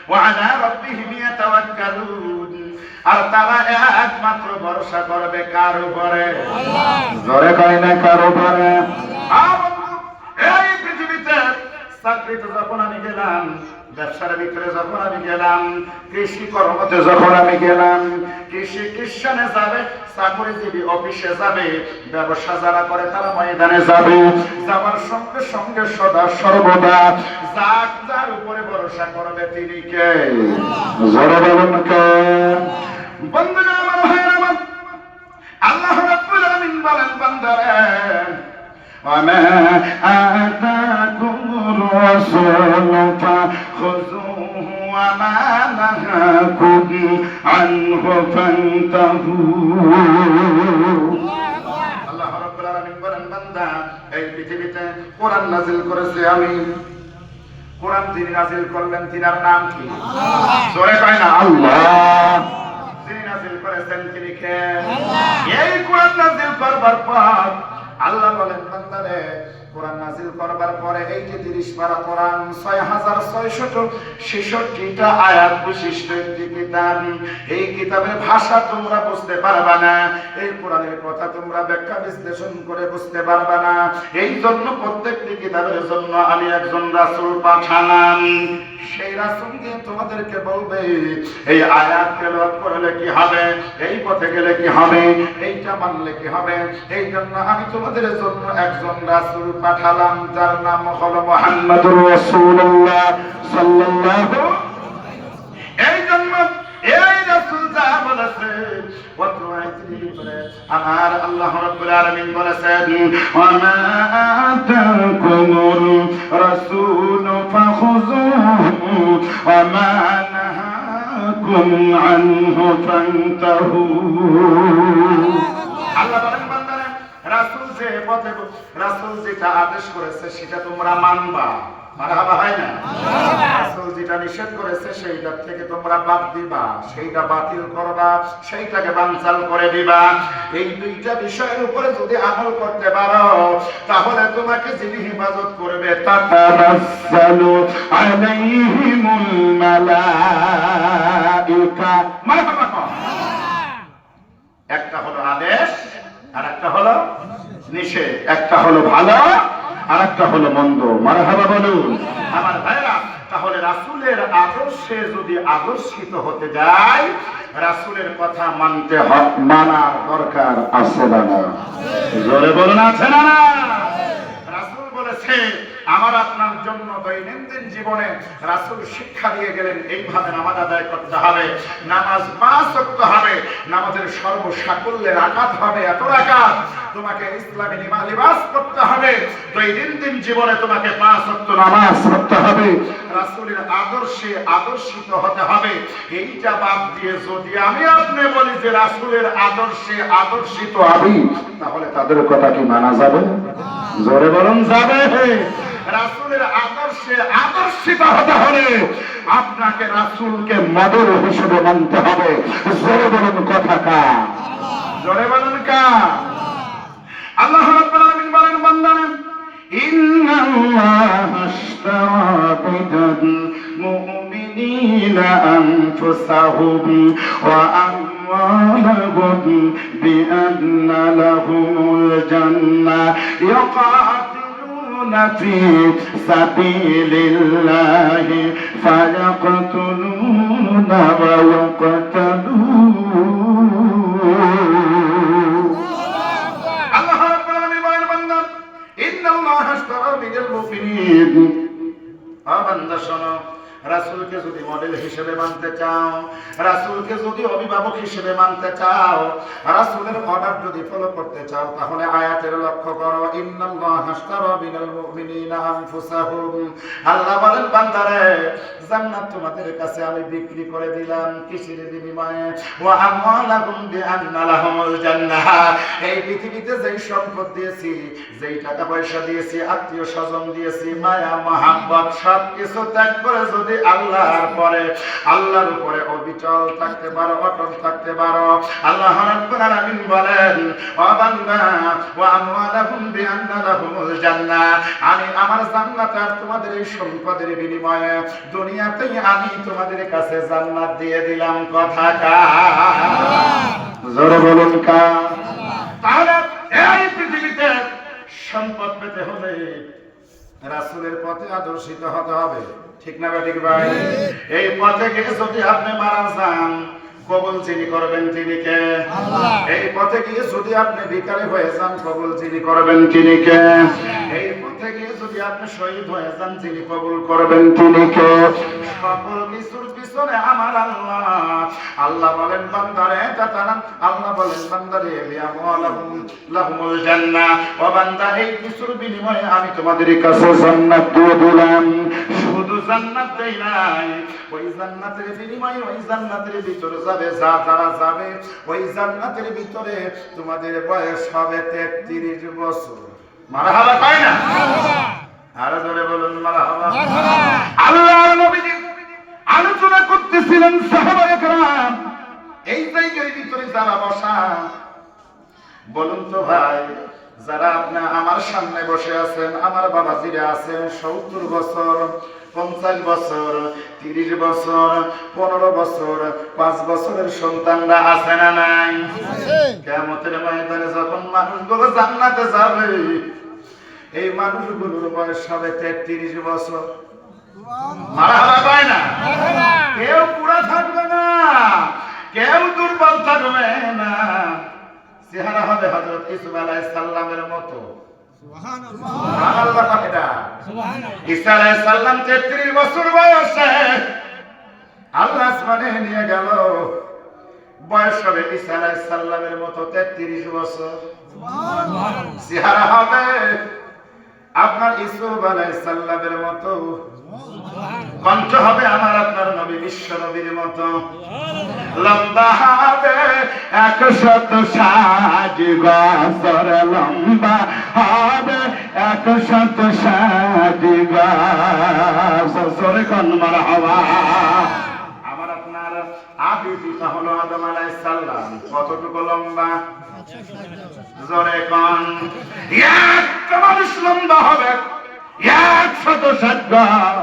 ওয়া আলা রাব্বিহিম ইয়াতাওয়াক্কালুন, আর তারা একমাত্র ভরসা করবে কার উপরে? আল্লাহ। জোরে কয় না কার উপরে? এই পৃথিবীতে চাকরিতে যখন আমি গেলাম, ব্যবসার ভিতরে যখন আমি গেলাম, কৃষি কর্মতে যখন আমি গেলাম, কৃষি কৃষানে যাবে, চাকরিজীবী অফিসে যাবে, ব্যবসা যারা করে তারা ময়দানে যাবে, যাবার সঙ্গে সঙ্গে সদা সর্বদা যার উপরে ভরসা করবে তিনি কে? জোরে বলুন কে? বন্ধুরা আমার, ভাইরা আমার, আল্লাহ রাব্বুল আলামিন বলেন বান্দারে, وما آتاكم الرسول فخذوه وما نهاكم عنه فانتهوا। আল্লাহ রাব্বুল আলামিন বলেন বান্দা, এই পৃথিবীতে কোরআন নাযিল করেছে আমি। কোরআন যিনি নাযিল করলেন তিনার নাম কি? আল্লাহ। জোরে কয় না আল্লাহ। যিনি নাযিল করেছেন তিনি কে? আল্লাহ। এই কোরআন নাযিল করবার পর আল্লাহ বলেন বান্দারে, কোরআন নাযিল করবার পরে এই যে 30 পারা কোরআন, 6666টা আয়াত বিশিষ্ট একটি কিতাব, এই কিতাবের ভাষা তোমরা বুঝতে পারবা না, এই কোরআনের কথা তোমরা ব্যাখ্যা বিশ্লেষণ করে বুঝতে পারবা না। এই জন্য প্রত্যেকটি কিতাবের জন্য আমি একজন রাসূল পাঠালাম। সেই রাসূল গিয়ে তোমাদেরকে বলবে এই আয়াত তেলাওয়াত করলে কি হবে, এই পথে গেলে কি হবে, এইটা মানলে কি হবে। এই জন্য আমি তোমাদের জন্য একজন রাসূল পাঠালাম, যার নাম হলো মুহাম্মদুর রাসূলুল্লাহ সাল্লাল্লাহু। এই জন্য এই রাসূল যা বলেছে আমার আল্লাহ রাব্বুল আলামিন বলেছেন, ওয়া মা আতাকুমুর রাসূলু ফাখুযুহু ওয়া মা নাহাকুম আনহু ফান্তাহু। আল্লাহ বলেন বান্দারা, রাসূল যে পথে, রাসূল যেটা আদেশ করেছে সেটা তোমরা মানবা, মারহাবা হয় না? রাসূল যেটা নিষেধ করেছে সেইটা থেকে তোমরা বাদ দিবা, সেইটা বাতিল করবা, সেইটাকে বানচাল করে দিবা। এই দুইটা বিষয়ের উপরে যদি আমল করতে পারো, তাহলে তোমাকে যিনি হেফাজত করবে, তাতানাজ্জালু আলাইহিমুল মালাইকা। মারহাবা। একটা হলো আদেশ আর একটা হলো নিষেধ, একটা হলো ভালো আর একটা হলো মন্দ। মারহাবা বলুন আমার ভাইরা। তাহলে রাসূলের আদর্শে যদি আদর্শিত হতে যায়, রাসূলের কথা মানার দরকার আছে না? জোরে বলুন আছে না? রাসূল বলেছে আমার আপনার জন্য দৈনন্দিন জীবনে রাসূল শিক্ষা দিয়ে গেলেন, এইভাবে নামাজ আদায় করতে হবে, নামাজ 5 ওয়াক্ত হবে, নামাজের সর্বসাকল্যে রাকাত হবে এত রাকাত, তোমাকে ইসলামী লিবাস করতে হবে, দৈনন্দিন জীবনে তোমাকে 5 ওয়াক্ত নামাজ পড়তে হবে, রাসূলের আদর্শে আদর্শিত হতে হবে। এইটা বাদ দিয়ে যদি আমি আপনি বলি যে রাসূলের আদর্শে আদর্শিত আমি, তাহলে তাদের কথা কি মানা যাবে? জোরে বলুন যাবে। রাসূলের আদর্শে আদর্শিত হতে হলে আপনাকে রাসূলকে মডেল হিসেবে মানতে হবে। জোরে বলুন কথা কা? জোরে বলুন কা? আল্লাহ রাব্বুল আলামিন বলেন বান্দারা, ইন্নাল্লাহা আশতারা বিদাল মুমিনিনা আনফুসাহুম ওয়া আমওয়ালাহুম বিআন্না লাহুমুল জান্নাহ ইয়াকাতিলুনা ফি সাবিলিল্লাহি ফায়াকতুলুনা ওয়া ইয়াকতালুন। আল্লাহ রাব্বুল আলামিন বলেন বান্দা, ইন্নাল্লাহা আশতারা বিদাল মুমিনিন। বান্দা শোনো, রাসূলকে যদি মডেল হিসেবে মানতে চাও, রাসূলকে যদি অভিভাবক হিসেবে মানতে চাও, রাসূলের অর্ডার যদি ফলো করতে চাও, তাহলে আয়াতের লক্ষ্য করো, ইন্নাল্লাহা আশতারা বিনাল মুমিনিনা আনফুসাহুম। আল্লাহ বলেন বান্দারে, জান্নাত তোমাদের কাছে আমি বিক্রি করে দিলাম কিসের বিনিময়ে? ওয়া আমওয়ালাহুম বিআন্না লাহুমুল জান্নাহ। এই পৃথিবীতে যেই সম্পদ দিয়েছি, যেই টাকা পয়সা দিয়েছি, আত্মীয় স্বজন দিয়েছি, মায়া মহাব্বত সব কিছু ত্যাগ করে যদি যদি আল্লাহর পরে আল্লাহর উপরে অবিচল থাকতে পারো, অটল থাকতে পারো, আল্লাহ রাব্বুল আলামিন বলেন ও বান্দা ওয়া আমওয়ালাহুম বিআন্না লাহুমুল জান্নাহ, আমি আমার জান্নাত আর তোমাদের এই সম্পদের বিনিময়ে দুনিয়াতেই আমি তোমাদের কাছে জান্নাত দিয়ে দিলাম। কথা জোরে বলুন কা। তাহলে এই পৃথিবীতে সম্পদ পেতে হলে রাসূলের পথে আদর্শিত হতে হবে, ঠিক না ঠিক ভাই? এই পথে গিয়ে যদি আপনি মারা যান, কবুল যিনি করবেন তিনি কে? আল্লাহ। এই পথে গিয়ে যদি আপনি ভিখারি হয়ে যান, কবুল যিনি করবেন তিনি কে? এই পথে গিয়ে যদি আপনি শহীদ হয়ে যান, যিনি কবুল করবেন তিনি কে? সকল কিছুর পিছনে আমার আল্লাহ। আল্লাহ বলেন বান্দারে তাতানাম, আল্লাহ বলেন বান্দারে বিআমওয়ালাহুম লাহুমুল জান্নাহ, ও বান্দা এই কিছুর বিনিময়ে আমি তোমাদের কাছে জান্নাত দিয়ে দিলাম। শুধু জান্নাত দেই নাই, ওই জান্নাতের বিনিময়ে ওই জান্নাতের ভিতরে যাবে যারা যাবে, ওই জান্নাতের ভিতরে তোমাদের বয়স হবে 33 বছর। মারহাবা কয় না? আরো জোরে বলুন মারহাবা। আল্লাহর নবী আলোচনা করতেছিলেন সাহাবায়ে কেরাম, এই জায়গার ভিতরে যারা বসা, বলুন তো ভাই, যারা আপনি আমার সামনে বসে আছেন, আমার বাবাজিরা আছেন 70 বছর, 50 বছর, 30 বছর, 15 বছর, 5 বছরের সন্তানরা আছে না নাই? কিয়ামতের ময়দানে যখন মানুষগুলো জান্নাতে যাবে, এই মানুষগুলোর বয়স হবে 33 বছর। মারহাবা কয় না? কেউ পুরা থাকবে না, কেউ দুর্বল থাকবে না, চেহারা হবে হযরত ইউসুফ আলাইহিস সালামের মতো। সুবহানাল্লাহ। ঈসা আলাইহিস সালাম 33 বছর বয়সে আল্লাহ আসমানে নিয়ে গেল, বয়স হবে ঈসা আলাইহিস সালামের মতো 33 বছর। সুবহানাল্লাহ। চেহারা হবে আপনার ইউসুফ আলাইহিস সালামের মতো, কণ্ঠ হবে আমার আপনার নবী বিশ্ব নবীর মতো, লম্বা হবে 160 বছর, লম্বা হবে 160 বছর। কোন মারহাবা। আমার আপনার আদি পিতা হলো আদম আলাইহিস সালাম, কতটুকু লম্বা? জোরে কোন। একটা মানুষ লম্বা হবে 160 বছর।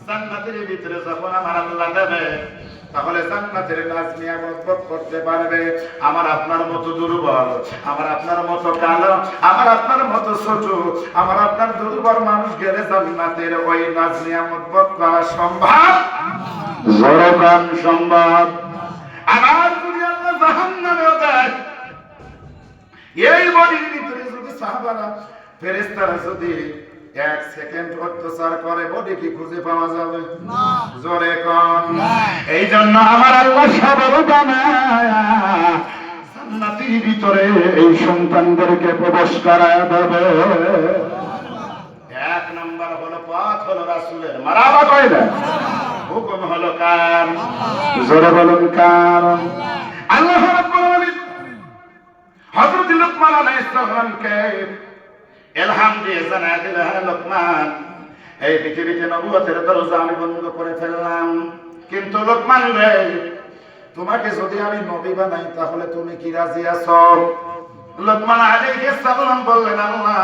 জান্নাতের ভিতরে যখন আমার আল্লাহ দেবে, তাহলে জান্নাতের নাজ নিয়ামত করতে পারবে আমার আপনার মতো দুর্বল, আমার আপনার মতো কালো, আমার আপনার মতো ছোট, আমার আপনার দুর্বল মানুষ গেলে জান্নাতের ওই নাজ নিয়ামত ভোগ করা সম্ভব? জোরে কোন সম্ভব। আবার যদি আল্লাহ জাহান্নামেও দেয়, এই বডির ভিতরে যদি সাহাবারা ফেরেশতারা যদি 1 সেকেন্ড অত্যাচার করে, বডি কি খুঁজে পাওয়া যাবে? না। জোরে কোন। এই জন্য আমার আল্লাহ সবার বানায়া জান্নাতের ভিতরে এই সন্তানদেরকে প্রবেশ করায় দেবে। 1 নাম্বার হলো পথ হলো রাসূলের। মারহাবা কয় না? হুকুম হলো কার? জোরে বলুন কার? আল্লাহ রাব্বুল আলামিন হযরত লুকমান আলাইহিস সালামকে ইলহাম দিয়ে জানায় দিলেন, হে লোকমান, এই পৃথিবীতে নবুয়তের দরজা আমি বন্ধ করে ফেললাম, কিন্তু লোকমান রে, তোমাকে যদি আমি নবী বানাই তাহলে তুমি কি রাজি আছো? লোকমান আলাইহিস সালাম বললেন, আল্লাহ,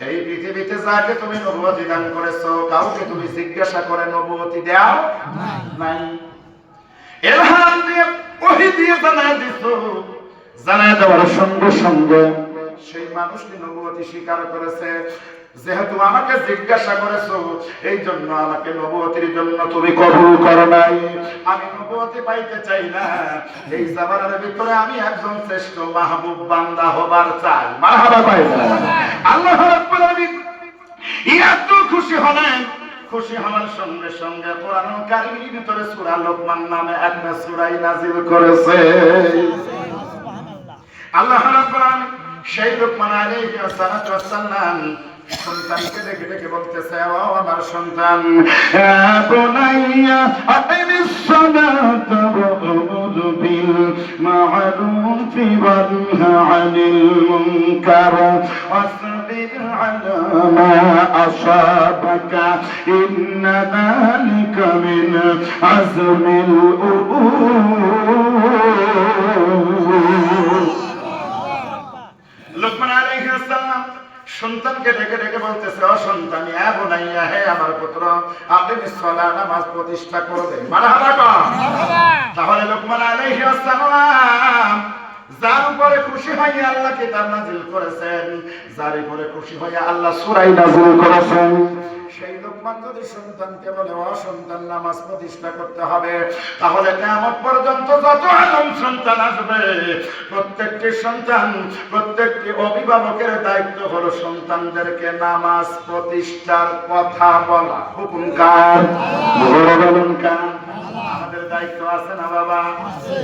এই পৃথিবীতে যাকে তুমি নবুয়তি দান করেছো, কাউকে তুমি জিজ্ঞাসা করে নবুয়তি দাও নাই। ইলহাম দিয়ে ওহী দিয়ে জানায় দিছো, জানায় দেওয়ার সঙ্গে সঙ্গে সেই মানুষটি নবুয়তি স্বীকার করেছে। যেহেতু আমাকে জিজ্ঞাসা করেছো, এই জন্য আমাকে নবুয়তির জন্য তুমি কবুল করো নাই। আমি নবুয়তি পাইতে চাই না, এই জামানার ভিতরে আমি একজন শ্রেষ্ঠ মাহবুব বান্দা হবার চাই। মারহাবা কয় না? আল্লাহ রাব্বুল আলামিন এত খুশি হলেন, খুশি হওয়ার সঙ্গে সঙ্গে কোরআন কারীমের ভিতরে সূরা লোকমান নামে একটা সূরা নাযিল করেছে। আল্লাহ রাব্বুল আলামিন সেই লোকমান আলাইহিস সালাম সন্তানকে ডেকে ডেকে বলতেছে, ও আমার সন্তান, বুনাইয়া আকিমিস সালাতা ওয়া'মুর বিল মা'রুফি ওয়া নাহি আনিল মুনকার ওয়াসবির আলা মা আসাবাকা ইন্না যালিকা মিন আযমিল উমুর। লুকমান আলাইহিস সালাম সন্তানকে ডেকে ডেকে বলতেছে, ও সন্তান, ইয়া বুনাইয়া, হে আমার পুত্র, আপনি সালাত নামাজ প্রতিষ্ঠা করবেন। মারহাবা কর। তাহলে লুকমান আলাইহিস সালাম যার উপরে খুশি হয়ে আল্লাহ কিতাব নাযিল করেছেন, যার উপরে খুশি হয়ে আল্লাহ সূরা নাযিল করেছেন, সেই লোকমান যদি সন্তানকে বলে, ও সন্তান, নামাজ প্রতিষ্ঠা করতে হবে, তাহলে কিয়ামত পর্যন্ত যত আদম সন্তান আসবে, প্রত্যেকটি সন্তান, প্রত্যেকটি অভিভাবকের দায়িত্ব হলো সন্তানদেরকে নামাজ প্রতিষ্ঠার কথা বলা। হুকুম কার? জোরে বলুন কার? আমাদের দায়িত্ব আছে না বাবা?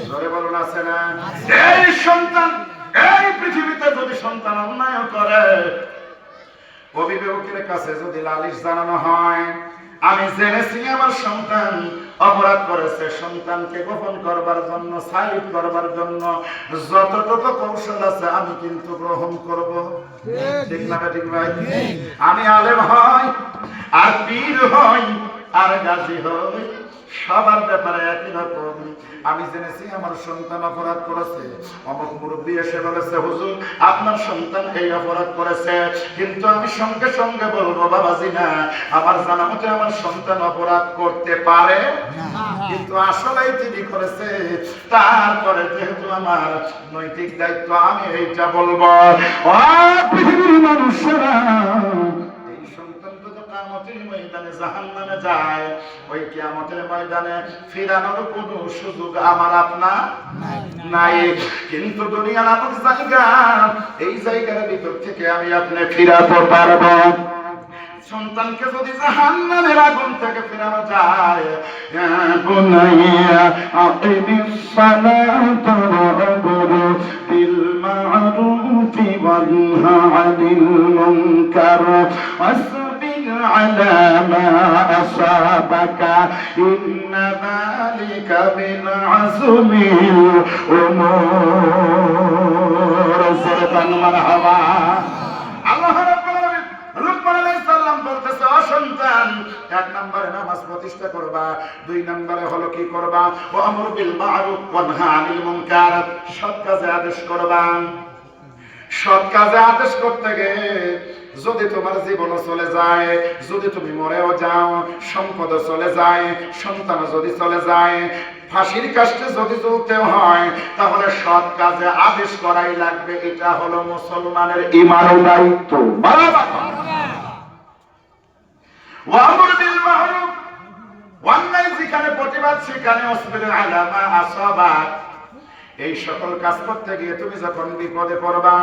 জোরে বলুন আছে না? এই সন্তান, এই পৃথিবীতে যদি সন্তান অন্যায় করে, অভিভাবকের কাছে যদি লালিশ জানানো হয়, আমি জেনেছি আমার সন্তান অপরাধ করেছে, সন্তানকে গোপন করবার জন্য, সাইড করবার জন্য যতটুকু কৌশল আছে আমি কিন্তু গ্রহণ করব। ঠিক না ঠিক ভাই? আমি আলেম হই আর পীর হই আর গাজী হই, সবার ব্যাপারে একই রকম। আমি জেনেছি আমার সন্তান অপরাধ করেছে, অমুক মুরব্বী এসে বলেছে, হুজুর আপনার সন্তান এই অপরাধ করেছে, কিন্তু আমি সঙ্গে সঙ্গে বলবো, বাবাজি না, আমার জানা মতে আমার সন্তান অপরাধ করতে পারে, কিন্তু আসলেই তিনি করেছে। তারপরে যেহেতু আমার নৈতিক দায়িত্ব, আমি এইটা বলবো। ও পৃথিবীর মানুষেরা, কিয়ামতের ময়দানে জাহান্নামে যায়, ওই কিয়ামতের ময়দানে ফিরানোর কোনো সুযোগ আমার আপনার নাই। কিন্তু দুনিয়া নামক জায়গা, এই জায়গার ভিতর থেকে আমি আপনি ফিরাতে পারবো। সন্তানকে যদি জাহান্নামের আগুন থেকে ফেরানো যায়, বুনাইয়া আকিমিস সালাতা ওয়া'মুর বিল মা'রুফি ওয়ানহা আনিল মুনকার ওয়াসবির আলা মা আসাবাকা ইন্না যালিকা মিন আযমিল উমুর। সুবহান মারহাবা। আল্লাহ লুকমান আলাইহিস সালাম বলতেছে, ও সন্তান, এক নম্বরে নামাজ প্রতিষ্ঠা করবা, দুই নম্বরে হলো কি করবা, ও আমর বিল মা'রুফ ওয়া নাহা আনিল মুনকার, সৎ কাজে আদেশ করবা। সৎ কাজে আদেশ করতে গিয়ে যদি তোমার জীবন চলে যায়, যদি তুমি মরেও যাও, সম্পদ চলে যায়, সন্তান যদি চলে যায়, ফাঁসির কাস্টে যদি চলতে হয়, তাহলে সৎ কাজে আদেশ করাই লাগবে। এটা হলো মুসলমানের ঈমানের দায়িত্ব। ওয়া'মুর বিল মা'রুফ, অন্যায় যেখানে প্রতিবাদ সেখানে ওয়াসবির আলা মা আসাবাক। এই সকল কাজ করতে গিয়ে তুমি যখন বিপদে পড়বা,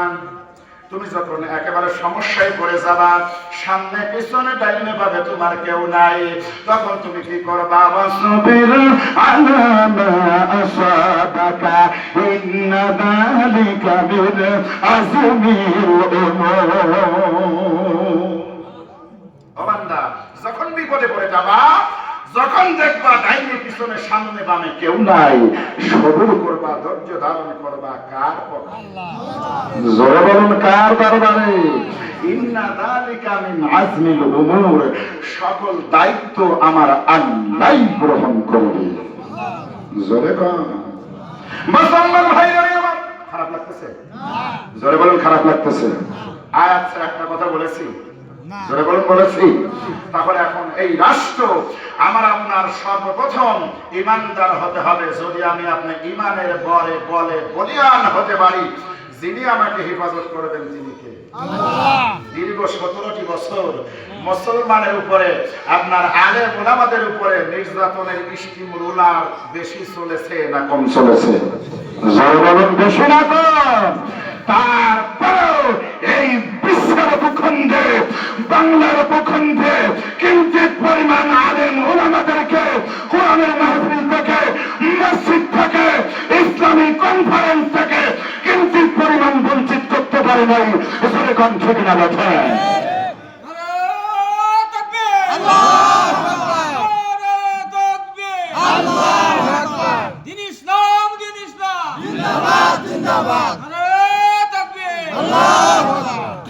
তুমি যখন একেবারে সমস্যায় পড়ে যাবা, সামনে পিছনে ডাইনে পাবে তোমার কেউ নাই, তখন তুমি কি করবা? ওয়াসবির আলা মা আসাবাকা ইন্না যালিকা মিন আযমিল উমুর। ও বান্দা, যখন বিপদে পড়ে যাবা, যখন দেখবা ডাইনে পিছনে সামনে বামে কেউ নাই, সবুর করবা, ধৈর্য ধারণ করবা। কার পক্ষে? জোরে বলুন, কার দরবারে? ইন্না যালিকা মিন আযমিল উমুর, সকল দায়িত্ব আমার আল্লাহ গ্রহণ করবে। জোরে বলুন। মুসলমান ভাইরা আমার খারাপ লাগতেছে? জোরে বলুন, খারাপ লাগতেছে? আয়াত একটা কথা বলেছি, জোরে বলুন বলেছি। তাহলে এখন এই রাষ্ট্র আমার আপনার সর্বপ্রথম ঈমানদার হতে হবে। যদি আমি আপনি ঈমানের বলে বলে বলিয়ান হতে পারি, যিনি আমাকে হেফাজত করবেন তিনি কে? আল্লাহ। দীর্ঘ 17টি বছর মুসলমানের উপরে, আপনার আলেম ওলামাদের উপরে নির্যাতনের ইস্তিমরুলার বেশি চলেছে না কম চলেছে? জোরে বলুন, বেশি না কম? তারপরেও এই বিশ্বের ভূখণ্ডে, বাংলার ভূখণ্ডে কিঞ্চিত পরিমাণ আলেম ওলামাদেরকে কোরআনের মাহফিল থেকে, মসজিদ থেকে, ইসলামী কনফারেন্স থেকে কিঞ্চিত পরিমাণ বঞ্চিত করতে পারে নাই। আসলে কোন ঠিক না বটে?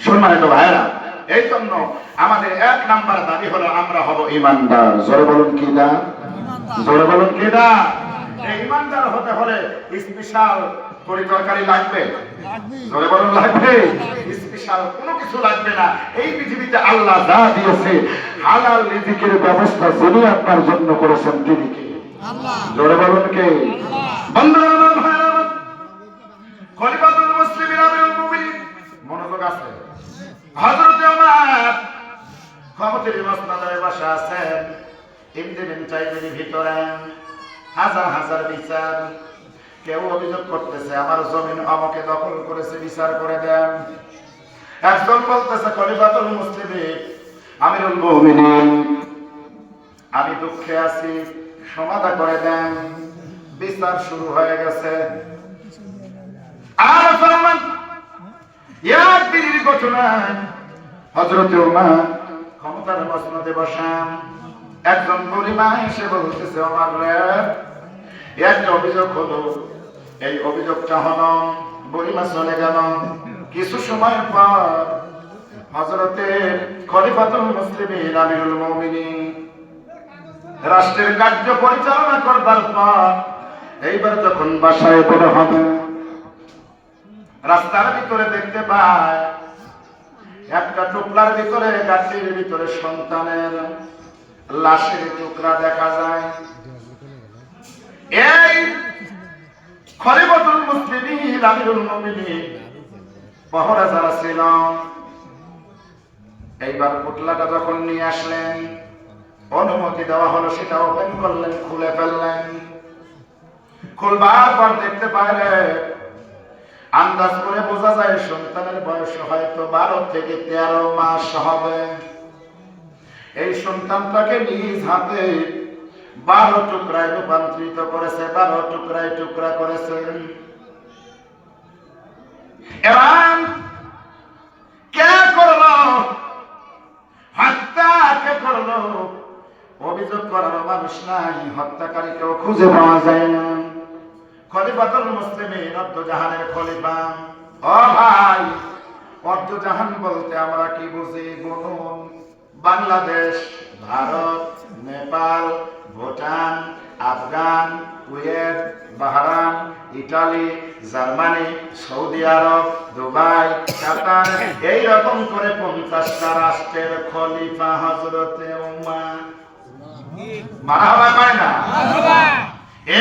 সম্মানিত ভাইরা, এই জন্য এক নাম্বার দাবি হলো আমরা হব ঈমানদার। জোরে বলুন কি না? জোরে বলুন কি না? এই ঈমানদার হতে হলে স্পেশাল তরকারি লাগবে? জোরে বলুন লাগবে? স্পেশাল কোনো কিছু লাগবে না। এই পৃথিবীতে আল্লাহ যা দিয়েছে হালাল রিজিকের ব্যবস্থা যিনি আপনার জন্য করেছেন তিনি কে? আল্লাহ। জোরে বলুন কে? বন্ধুরা ভাইরা, খলিফাতুল মুসলিমিন আমিরুল মুমিনিন, মনোযোগ আছে, হযরত ওমর ক্ষমতার মসনদে বসে আছেন। ইমদিন টাইমের ভিতরে হাজার হাজার বিচার, কেউ অভিযোগ করতেছে আমার জমিন আমাকে দখল করেছে, বিচার করে দেন। একজন বলতেছে খলিফাতুল মুসলিমিন আমিরুল মুমিনিন আমি দুঃখে আছি, সমাধান করে দেন। বিচার শুরু হয়ে গেছে। আর ফরমান একদিনের ঘটনা, হযরত ওমর ক্ষমতার মসনদে বসান। একজন বুড়িমা এসে বলতেছে ওমর রে, একটা অভিযোগ হলো, এই অভিযোগটা হলো। বুড়িমা চলে গেল। কিছু সময় পর হযরতে খলিফাতুল মুসলিমিন আমিরুল মুমিনিন রাষ্ট্রের কার্য পরিচালনা করবার পর এইবার যখন বাসায় বের হবে, রাস্তার ভিতরে দেখতে পায় একটা টুকরার ভিতরে, গাছের ভিতরে সন্তানের লাশের টুকরা দেখা যায়। এই খলিফাতুল মুসলিমিন আমিরুল মুমিনিন পহরা যারা ছিল, এইবার পুতলাটা যখন নিয়ে আসলেন, অনুমতি দেওয়া হলো, সেটা ওপেন করলেন, খুলে ফেললেন। খুলবার পর দেখতে পাইলে আন্দাজ করে বোঝা যায় সন্তানের বয়স হয়তো 12 থেকে 13 মাস হবে। এই সন্তানটাকে নিজ হাতে 12 টুকরায় রূপান্তরিত করেছে, 12 টুকরায় টুকরা করেছে। এবার কে করলো হত্যা? কে করলো? অভিযোগ করার মানুষ নাই, হত্যাকারীকেও খুঁজে পাওয়া যায় না। খলিফাতুল মুসলিমিন অর্ধজাহানের খলিফা। ও ভাই, অর্ধজাহান বলতে আমরা কি বুঝি? বলুন। Bangladesh, Bharat, Nepal, Bhutan, Afghan, Kuwait, Bahrain, Italy, Germany, Saudi Arab, Dubai, Qatar, এই রকম করে 50টা রাষ্ট্রের খলিফা হযরতে ওমর। মারহাবা পায় না?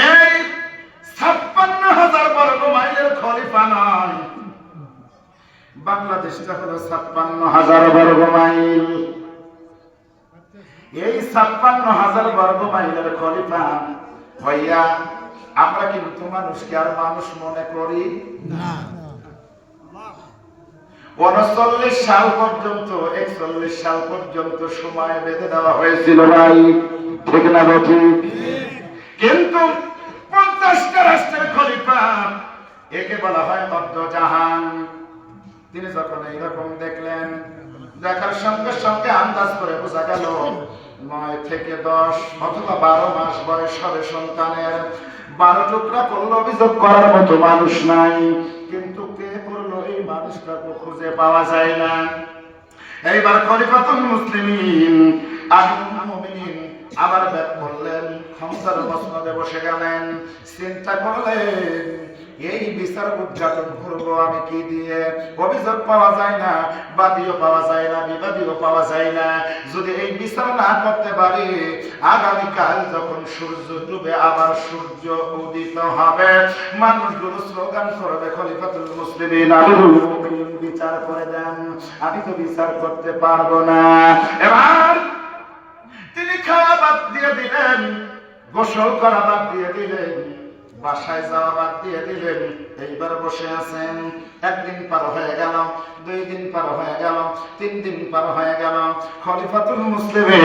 এই 56,000 বর্গ মাইলের খলিফা নয়, বাংলাদেশটা হলো 56,000 বর্গ মাইল। এই 56,000 বর্গ মাইলের খলিফা হইয়া আমরা কিন্তু মানুষকে আর মানুষ মনে করি না। 39 সাল পর্যন্ত, 41 সাল পর্যন্ত সময় বেঁধে দেওয়া হয়েছিল ভাই, ঠিক না ঠিক? কিন্তু 50টা রাষ্ট্রের খলিফা, একে বলা হয় অর্ধজাহান। তিনি যখন এইরকম দেখলেন, দেখার সঙ্গে সঙ্গে আন্দাজ করে বোঝা গেল 9 থেকে 10 অথবা 12 মাস বয়স হবে সন্তানের। 12 টুকরা করলো, অভিযোগ করার মতো মানুষ নাই। কিন্তু কে করলো এই মানুষটাকে খুঁজে পাওয়া যায় না। এইবার খলিফাতুল মুসলিমিন আমিরুল মুমিনিন আবার ব্যাক করলেন, ক্ষমতার মসনদে বসে গেলেন। চিন্তা করলেন এই বিচার উদ্ঘাটন করবো আমি কি দিয়ে? অভিযোগ পাওয়া যায় না, বাদীও পাওয়া যায় না, বিবাদীও পাওয়া যায় না। যদি এই বিচার না করতে পারি, আগামীকাল যখন সূর্য ডুবে আবার সূর্য উদিত হবে, মানুষগুলো স্লোগান করবে খলিফাতুল মুসলিমিন আমিরুল মুমিনিন বিচার করে দেন। আমি তো বিচার করতে পারবো না। এবার তিনি খাওয়া বাদ দিয়ে দিলেন, গোসল করা বাদ দিয়ে দিলেন, বাসায় যাওয়া বাদ দিয়ে দিলেন। এইবার বসে আছেন। 1 দিন পার হয়ে গেল, 2 দিন পার হয়ে গেল, 3 দিন পার হয়ে গেল। খলিফাতুল মুসলিমিন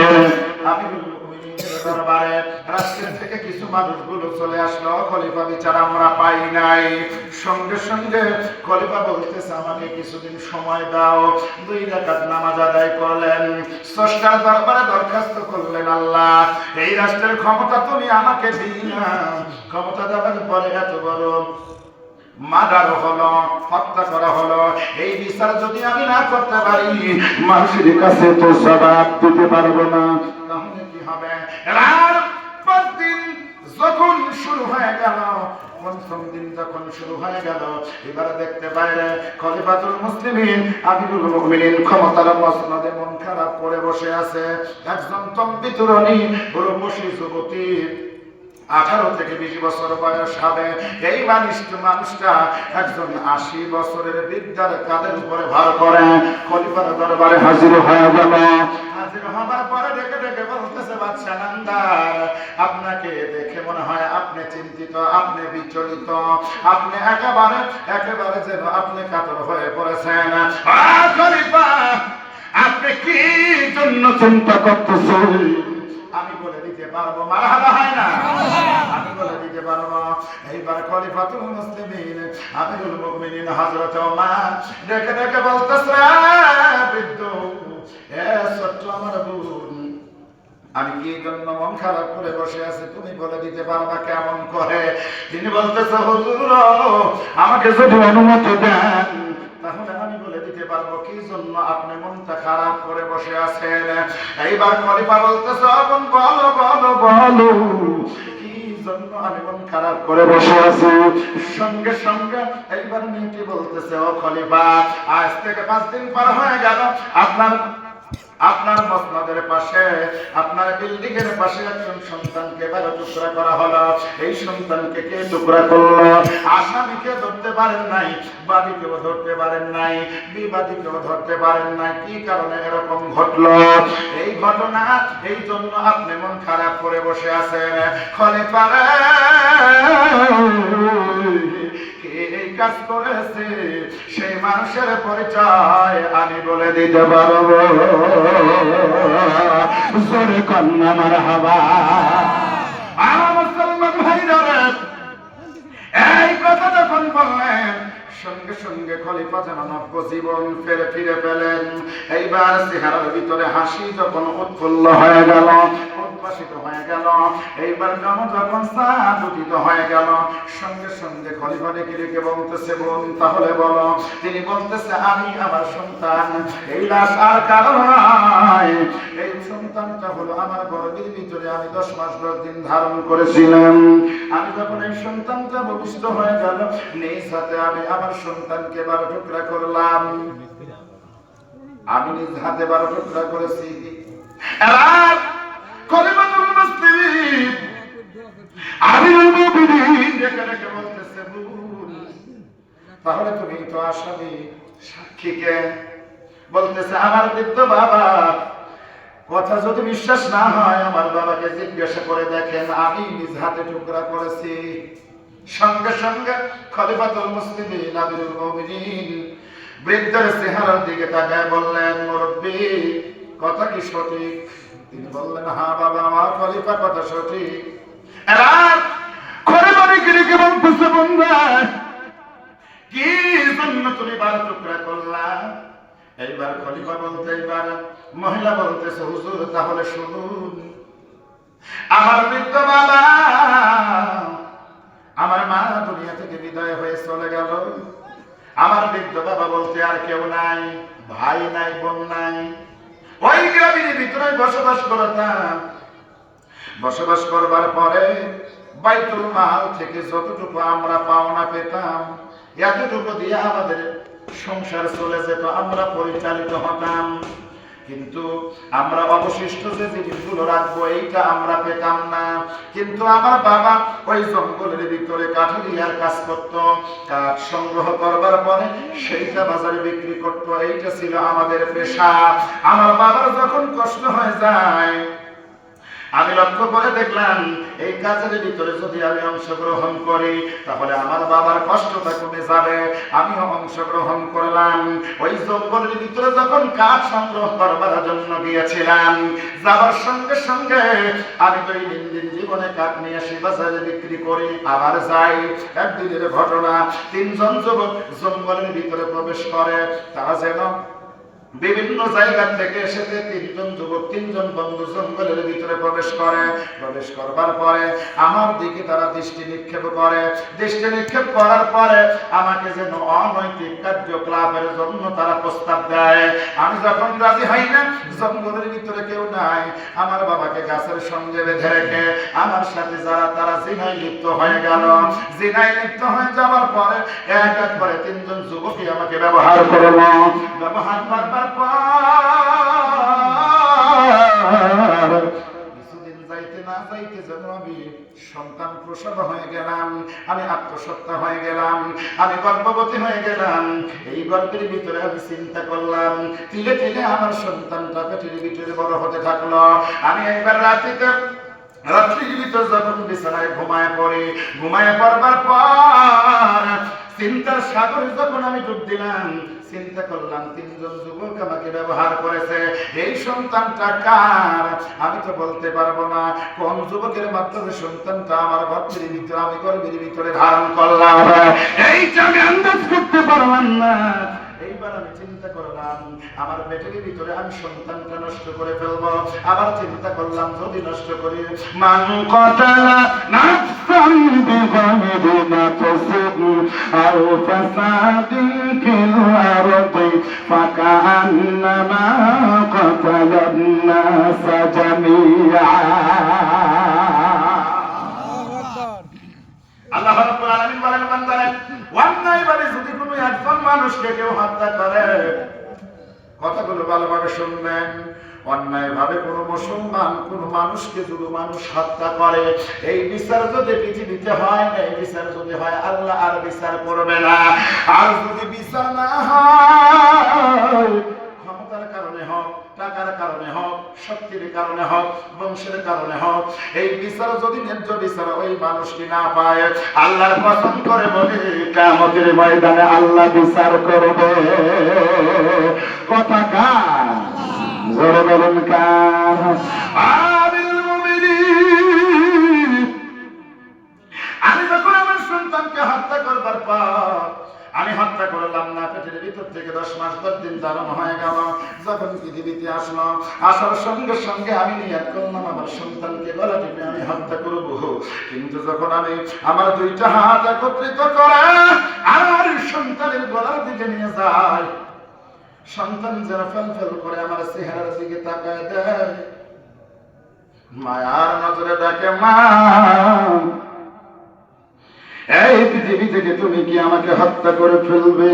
আমিরুল মুমিনিনের দরবারে রাষ্ট্র থেকে কিছু মানুষগুলো চলে আসলো। খলিফা বিচার আমরা পাই নাই। সঙ্গে সঙ্গে খলিফা বলতেছে আমাকে কিছুদিন সময় দাও। 2 রাকাত নামাজ আদায় করলেন, স্রষ্টার দরবারে দরখাস্ত করলেন, আল্লাহ এই রাষ্ট্রের ক্ষমতা তুমি আমাকে দিই না। ক্ষমতা দেওয়ার পরে এত বড় মার্ডার হলো, হত্যা করা হলো, এই বিচার যদি আমি না করতে পারি, মানুষের কাছে তো জবাব দিতে পারবো না। তাহলে কি হবে? আর 5 দিন যখন শুরু হয়ে গেল, পঞ্চম দিন যখন শুরু হয়ে গেল, এবার দেখতে পাইলে খলিফাতুল মুসলিমিন আমিরুল মুমিনিন ক্ষমতার মসনদে মন খারাপ করে বসে আছে। একজন তম্বি তরুণী রূপসী যুবতী, 18 থেকে 20 বছর বয়স হবে, এই মানুষটা একজন 80 বছরের বৃদ্ধার কাঁধের উপরে ভার করে খলিফার দরবারে হাজির হয়ে গেল। হাজির হবার পরে ডেকে ডেকে বলতেছে, বাদশা নামদার, আপনাকে দেখে মনে হয় আপনি চিন্তিত, আপনি বিচলিত, আপনি একেবারে যেন আপনি কাতর হয়ে পড়েছেন। খলিফা, আপনি কি জন্য চিন্তা করতেছেন? আমি বলে দিতে পারবো। মারহাবা হয় না? আমি বলে দিতে পারবো। এইবার খলিফাতুল মুসলিমিন আমিরুল মুমিনিন হযরত ওমর ডেকে ডেকে বলতেছে, বৃদ্ধ, ছোট্ট আমার বোন, আমি কি জন্য মন খারাপ করে বসে আছি তুমি বলে দিতে পারবা কেমন করে? তিনি বলতেছে, হুজুর, আমাকে যদি অনুমতি দেন তাহলে আমি বলে দিতে পারবো কি জন্য আপনি মনটা খারাপ করে বসে আছেন। এইবার খলিফা বলতেছে, বলো বলো বলো, কি জন্য আমি মন খারাপ করে বসে আছি? সঙ্গে সঙ্গে এইবার মেয়েটি বলতেছে, ও খলিফা, আজ থেকে 5 দিন পার হয়ে গেল, আপনার মসনদের পাশে, আপনার বিল্ডিং এর পাশে একজন সন্তানকে 12 টুকরা করা হলো। এই সন্তানকে কে টুকরা করলো? আসামিকে ধরতে পারেন নাই, বাদীকেও ধরতে পারেন নাই, বিবাদীকেও ধরতে পারেন নাই। কি কারণে এরকম ঘটলো? এই ঘটনা, এই জন্য আপনি মন খারাপ করে বসে আছেন। খলিফা, এই কাজ করেছে সেই মানুষের পরিচয় আমি বলে দিতে পারবো। জোরে কন্যা মারহাবা। আমার মুসলমান ভাইরা, এই কথা যখন বললেন, সঙ্গে সঙ্গে খলিফা যেন নব্য জীবন ফিরে পেলেন। এইবার চেহারার ভিতরে হাসি যখন উৎফুল্ল হয়ে গেল, উদ্ভাসিত হয়ে গেল, এইবার যখন চাঁদ উদিত হয়ে গেল, সঙ্গে সঙ্গে খলিফা ডেকে ডেকে বলতেছে, বোন, তাহলে বলো। তিনি বলতেছে, আমি আমার সন্তান, এই লাশ আর কারণ নয়, এই সন্তানটা হলো আমার গর্ভের ভিতরে আমি 10 মাস 10 দিন ধারণ করেছিলাম। আমি যখন এই সন্তানটা ভূমিষ্ঠ হয়ে গেল, নিজ হাতে আমি আমার সন্তানকে 12 টুকরা করলাম। আমি নিজ হাতে 12 টুকরা করেছি। এবার খলিফাতুল মুসলিমিন আমিরুল মুমিনিন ডেকে ডেকে বলতেছে, তাহলে তুমি তো আসামি, সাক্ষীকে? বলতেছে, আমার বৃদ্ধ বাবা, কথা যদি বিশ্বাস না হয় আমার বাবাকে জিজ্ঞাসা করে দেখেন, আমি নিজ হাতে টুকরা করেছি। সঙ্গে সঙ্গে খলিফাতুল মুসলিমিন আমিরুল মুমিনিন বৃদ্ধের চেহারার দিকে তাকায় বললেন, মুরব্বি, কথা কি সঠিক? তিনি বললেন, হ্যাঁ বাবা, আমার খলিফা কথা সঠিক। এবার খলিফা ডেকে বলতেছে, বন্ধা, কি জন্য তুমি 12 টুকরা করলা? এইবার খলিফা বলতে, এইবার মহিলা বলতেছে, হুজুর, তাহলে শুনুন, আমার বৃদ্ধ বাবা, আমার মা দুনিয়া থেকে বিদায় হয়ে চলে গেল। আমার বৃদ্ধ বাবা বলতে আর কেউ নাই, ভাই নাই, বোন নাই। ওই গ্রামের ভিতরে বসবাস করতাম। বসবাস করবার পরে বাইতুল মাল থেকে যতটুকু আমরা পাওনা পেতাম, এতটুকু দিয়ে আমাদের সংসার চলে যেত, আমরা পরিচালিত হতাম। কিন্তু আমরা অবশিষ্ট যে জিনিসগুলো রাখবো এইটা আমরা পেতাম না। কিন্তু আমার বাবা ওই জঙ্গলের ভিতরে কাঠুরিয়ার কাজ করতো, কাঠ সংগ্রহ করবার পরে সেইটা বাজারে বিক্রি করতো। এইটা ছিল আমাদের পেশা। আমার বাবার যখন কষ্ট হয়ে যায়, আমি লক্ষ্য করে দেখলাম এই কাজের ভিতরে যদি আমি অংশগ্রহণ করি তাহলে আমার বাবার কষ্টটা কমে যাবে। আমিও অংশগ্রহণ করলাম। ওই জঙ্গলের ভিতরে যখন কাঠ সংগ্রহ করবার জন্য গিয়েছিলাম, যাবার সঙ্গে সঙ্গে আমি দৈনন্দিন জীবনে কাঠ নিয়ে আসি, বাজারে বিক্রি করি, আবার যাই। একদিনের ঘটনা, 3 জন যুবক জঙ্গলের ভিতরে প্রবেশ করে। তারা যেন বিভিন্ন জায়গা থেকে এসেছে তিনজন যুবক, তিনজন বন্ধু জঙ্গলের ভিতরে প্রবেশ করে। প্রবেশ করবার পরে আমার দিকে তারা দৃষ্টি নিক্ষেপ করে। দৃষ্টি নিক্ষেপ করার পরে আমাকে যেন অনৈতিক কার্যকলাপের জন্য তারা প্রস্তাব দেয়। আমি যখন রাজি হই না, জঙ্গলের ভিতরে কেউ নাই, আমার বাবাকে গাছের সঙ্গে বেঁধে রেখে আমার সাথে যারা তারা জিনায় লিপ্ত হয়ে গেল। জিনায় লিপ্ত হয়ে যাওয়ার পরে এক এক করে তিনজন যুবকই আমাকে ব্যবহার করল। ব্যবহার করবার কিছুদিন যাইতে না যাইতে যেন আমি সন্তান প্রসব হয়ে গেলাম, আমি আত্মসত্তা হয়ে গেলাম, আমি গর্ভবতী হয়ে গেলাম। এই গর্ভের ভিতরে আমি চিন্তা করলাম, ধীরে ধীরে আমার সন্তানটা পেটের ভিতরে বড় হতে থাকলো। আমি একবার রাত্রির ভিতর যখন বিছানায় ঘুমায় পড়ি, ঘুমায় পড়বার পর চিন্তার সাগরে যখন আমি ডুব দিলাম, চিন্তা করলাম তিনজন যুবক আমাকে ব্যবহার করেছে। এই সন্তানটা কার আমি তো বলতে পারবো না। কোন যুবকের মাধ্যমে সন্তানটা আমার গর্ভের ভিতরে, আমি গর্ভের ভিতরে ধারণ করলাম, এইটা আমি আন্দাজ করতে পারলাম না। এইবার আমি চিন্তা করলাম আমার পেটের ভিতরে আমি সন্তানটা নষ্ট করে ফেলবো। আবার চিন্তা করলাম যদি নষ্ট করি, মান কাতালা নাফসান বিগাইরি নাফসিন আও ফাসাদিন ফিল আরদি ফাকান্নামা কাতালান নাসা জামিআ। আল্লাহ রাব্বুল আলামিন বলেন, বান্দারে অন্যায়ভাবে যদি কোনো একজন মানুষকে কেউ হত্যা করে, কথাগুলো ভালোভাবে শুনবেন, অন্যায়ভাবে কোনো মুসলমান কোনো মানুষকে যদি মানুষ হত্যা করে, এই বিচার যদি পৃথিবীতে হয় না, এই বিচার যদি হয় আল্লাহ আর বিচার করবে না। আর যদি বিচার না হয়, ক্ষমতার কারণে হোক, টাকার কারণে হোক, শক্তির কারণে হোক, বংশের কারণে হোক, এই বিচার যদি ন্যায্য বিচার ওই মানুষটি না পায়, আল্লাহর কসম করে বলে কিয়ামতের ময়দানে আল্লাহ বিচার করবে। কথা কার? জোরে বলুন কার? আমিল মুমিনিন। আমি যখন আমার সন্তানকে হত্যা করবার পর, আমি হত্যা করলাম না, পেটের ভিতর থেকে 10 মাস 10 দিন ধারণ হয়ে গেল। যখন পৃথিবীতে আসলো, আসার সঙ্গে সঙ্গে আমি নিয়ত করলাম আমার সন্তানকে গলা টিপে আমি হত্যা করব। কিন্তু যখন আমি আমার 2টা হাত একত্রিত করে আমার সন্তানের গলার দিকে নিয়ে যাই, সন্তান যেন ফেল করে আমার চেহারার দিকে তাকায় দেয়, মায়ার নজরে ডাকে, মা এই পৃথিবী থেকে তুমি কি আমাকে হত্যা করে ফেলবে?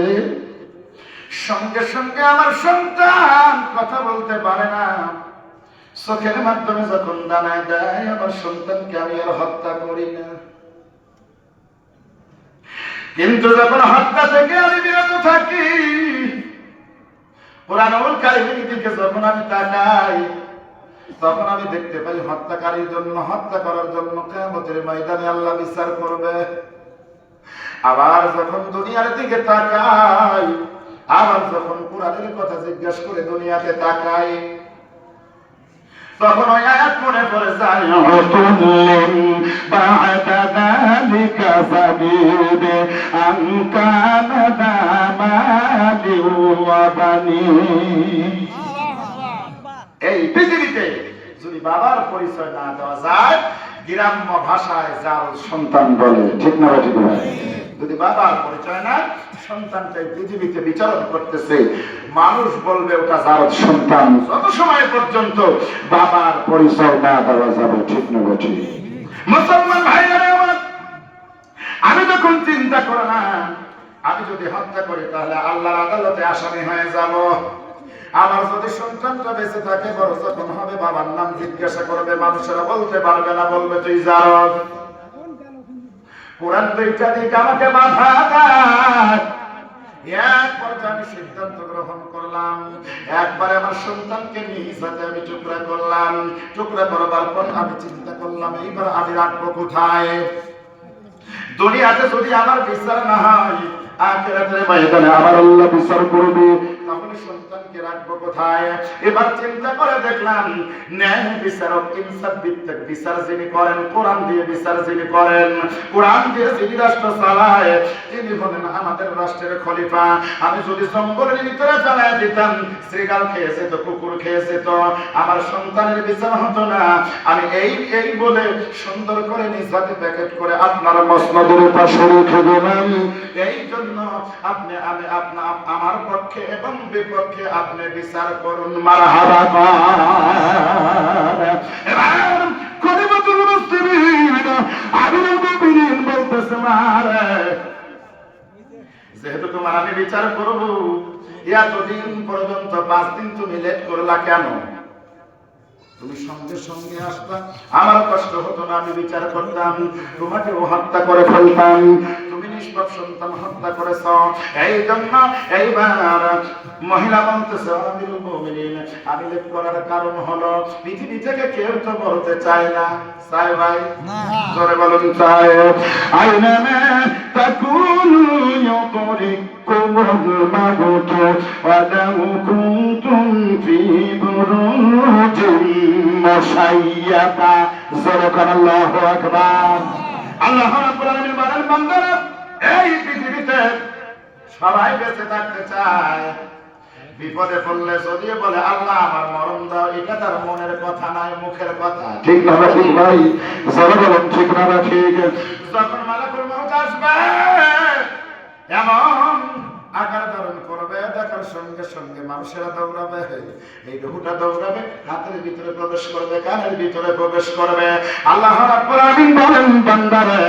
সঙ্গে সঙ্গে আমার সন্তান কথা বলতে পারে না, চোখের মাধ্যমে যখন দানায় দেয় আমার সন্তানকে আমি আর হত্যা করি না। কিন্তু যখন হত্যা থেকে আমি বিরত থাকি, কোরআনুল কারীমের দিকে যখন আমি তাকাই, তখন আমি দেখতে পাই হত্যাকারীর জন্য, হত্যা করার জন্য কিয়ামতের ময়দানে আল্লাহ বিচার করবে। আবার যখন দুনিয়ার দিকে তাকাই, আবার যখন কোরআনের কথা জিজ্ঞাসা করে দুনিয়াতে তাকাই, তখন ওই আয়াত মনে পড়ে যায়, উতুল্লিন বা'দা যালিকা সাবিদ আন কানা দা মালি ওয়া বানিন। এই পৃথিবীতে যদি বাবার পরিচয় না দেওয়া যায়, গ্রাম্য ভাষায় জাল সন্তান বলে, ঠিক না ঠিক না? যদি বাবার পরিচয় না, সন্তানটাই পৃথিবীতে বিচরণ করতেছে, মানুষ বলবে ওটা জাল সন্তান, যত সময় পর্যন্ত বাবার পরিচয় না দেওয়া যাবে, ঠিক না ঠিক? মুসলমান ভাইরা আমার, আমি যখন চিন্তা করলাম আমি যদি হত্যা করি তাহলে আল্লাহর আদালতে আসামি হয়ে যাব। আমার যদি সন্তানটা বেঁচে থাকে, বড় যখন হবে বাবার নাম জিজ্ঞাসা করবে, মানুষেরা বলতে পারবে না, বলবে তুই জারদ। কোরআন 2টা দিক আমাকে বাধা দেয়। এক পর্যায়ে আমি সিদ্ধান্ত গ্রহণ করলাম, একবারে আমার সন্তানকে নিজ হাতে আমি টুকরা করলাম। টুকরা করবার পর আমি চিন্তা করলাম এইবার আমি রাখবো কোথায়? দুনিয়াতে যদি আমার বিচার না হয়, আখিরাতের ময়দানে আমার আল্লাহ বিচার করবে। তাহলে সন্তানকে রাখবো কোথায়? এবার চিন্তা করে দেখলাম ন্যায় বিচারক ইনসাফ ভিত্তিক বিচার যিনি করেন, কোরআন দিয়ে বিচার যিনি করেন, কোরআন দিয়ে যিনি রাষ্ট্র চালায়, তিনি হলেন আমাদের রাষ্ট্রের খলিফা। আমি যদি জঙ্গলের ভিতরে ফেলায় দিতাম, শ্রীগাল খেয়ে যেত, কুকুর খেয়ে যেত, আমার সন্তানের বিচার হতো না। আমি এই বলে সুন্দর করে নিজাতে প্যাকেট করে আপনার মসনদের পাশে রেখে দিলাম। এই জন্য আপনি আমি আমার পক্ষে এবং বিপক্ষে আপনি বিচার করুন। মারহাবা। এবার খলিফাতুল মুসলিমিন আমিরুল মুমিনিন বলতেছে, মারে যেহেতু তোমার আমি বিচার করব, এতদিন পর্যন্ত 5 দিন তুমি লেট করলা কেন? তুমি সঙ্গে সঙ্গে আসতা, আমার কষ্ট হতো না, আমি বিচার করতাম, তোমাকে হত্যা করে ফেলতাম। তুমি নিষ্পাপ সন্তান হত্যা করেছ। এই জন্য এইবার মহিলা বলতেছে, আমিরুল মুমিনিন, আমি লেট করার কারণ হলো পৃথিবী থেকে কেউ তো বলতে চায় না। চায় ভাই? জোরে বলুন চায়। আইনা মে তাকুনু ইউতরিকুমুল মাউত ওয়া লাউ কুনতুম ফি বুরুজিন মুশাইয়াতা। সুবহানাল্লাহু আকবার। আল্লাহ রাব্বুল আলামিন বলেন, বান্দারা, এই পৃথিবীতে সবাই বেঁচে থাকতে চায়, বিপদে পড়লে যদি বলে আল্লাহ আমার মরণ দাও, এটা তার মনের কথা নয়, মুখের কথা। ঠিক না ঠিক ভাই? জোরে বলুন ঠিক না ঠিক? যখন মালাকুল মউত আসবে, এমন আকার ধারণ করবে, দেখার সঙ্গে সঙ্গে মানুষেরা দৌড়াবে, এই রুহুটা দৌড়াবে, হাতের ভিতরে প্রবেশ করবে, কানের ভিতরে প্রবেশ করবে। আল্লাহ রাব্বুল আলামিন বলেন, বান্দারে,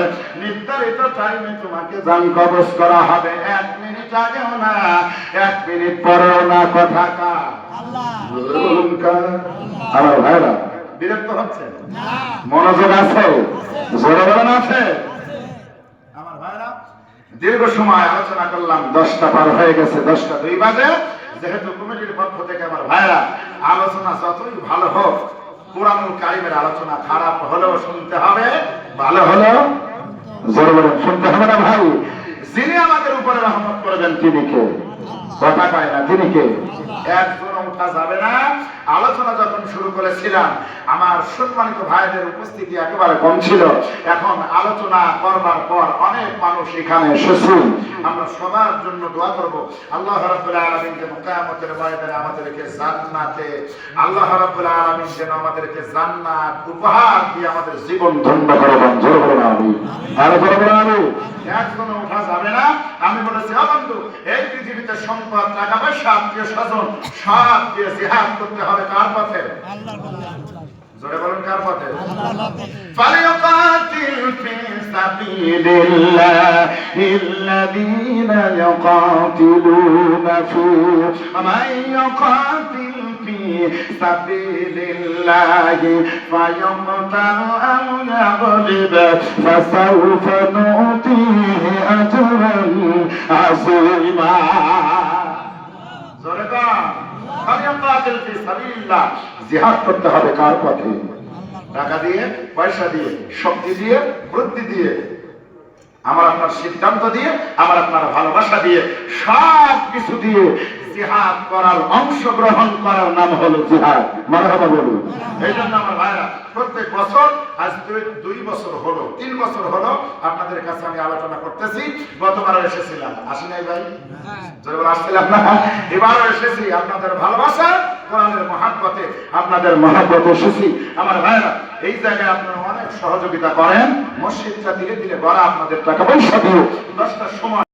নির্ধারিত টাইমে তোমাকে জান কবজ করা হবে। 1 মিনিট আগেও না, 1 মিনিট পরেও না। কথা কার? আল্লাহ। আমার ভাইরা বিরক্ত হচ্ছে না? মনোযোগ আছে? জোরে বলেন আছে? আমার ভাইরা, দীর্ঘ সময় আলোচনা করলাম, 10টা পার হয়ে গেছে, 10টা 2 বাজে। যেহেতু কমিটির পক্ষ থেকে আমার ভাইরা, আলোচনা যতই ভালো হোক, কুরআনুল কারীমের আলোচনা খারাপ হলেও শুনতে হবে, ভালো হলেও জোরে বলেন শুনতে হবে না ভাই? যিনি আমাদের উপরে রহমত করবেন তিনি কে? কথা কয় না, তিনি কে? একজন উঠা যাবে না। আলোচনা যখন শুরু করেছিলাম, আমার সম্মানিত ভাইদের উপস্থিতি একেবারে কম ছিল। এখন আলোচনা করবার পর অনেক মানুষ এখানে এসেছে। আমরা সবার জন্য দোয়া করব, আল্লাহ রাব্বুল আলামিন যেন কিয়ামতের ময়দানে আমাদেরকে জান্নাতে, আল্লাহ রাব্বুল আলামিন যেন আমাদেরকে জান্নাত উপহার দিয়ে আমাদের জীবন ধন্য করে দেন। জোরে বলুন আমিন। আরো জোরে বলুন আমিন। একজন উঠা যাবে না। আমি বলেছি, বন্ধু, এই পৃথিবীতে সম্পদ, টাকা পয়সা, আত্মীয় স্বজন সব দিয়ে জিহাদ করতে হবে কার পথে? আল্লাহর পথে। জোরে বলুন কার পথে? আল্লাহর পথে। ফালিয়াকাতিল ফি সাবিলিল্লাহিল্লাযীনা ইয়াকাতিলুনা ফি মান ইয়াকাতিল ফি সাবিলিল্লাহি ফায়ামতাল আও ইয়াগলিব ফাসাউফা নুতিহি আজরান আযীমা। জোরে বল। ফালিয়াকাতিল ফি সাবিলিল্লাহ, জিহাদ করতে হবে কার পথে? টাকা দিয়ে, পয়সা দিয়ে, শক্তি দিয়ে, বুদ্ধি দিয়ে, আমার আপনার সিদ্ধান্ত দিয়ে, আমার আপনার ভালোবাসা দিয়ে, সব কিছু দিয়ে জিহাদ করার, অংশগ্রহণ করার নাম হলো জিহাদ। মারহাবা বলুন। এই জন্য আমার ভাইরা, প্রত্যেক বছর, আজ 2 বছর হলো, 3 বছর হলো আপনাদের কাছে আমি আলোচনা করতেছি। গতবারও এসেছিলাম, আসি নাই ভাই? জোরে আসছিলাম না? এবারও এসেছি আপনাদের ভালোবাসা, কোরআনের মহব্বতে, আপনাদের মহব্বতে এসেছি। আমার ভাইরা, এই জায়গায় আপনারা অনেক সহযোগিতা করেন। মসজিদটা ধীরে ধীরে গড়া, আপনাদের টাকা পয়সা দিয়ে 10টার সময়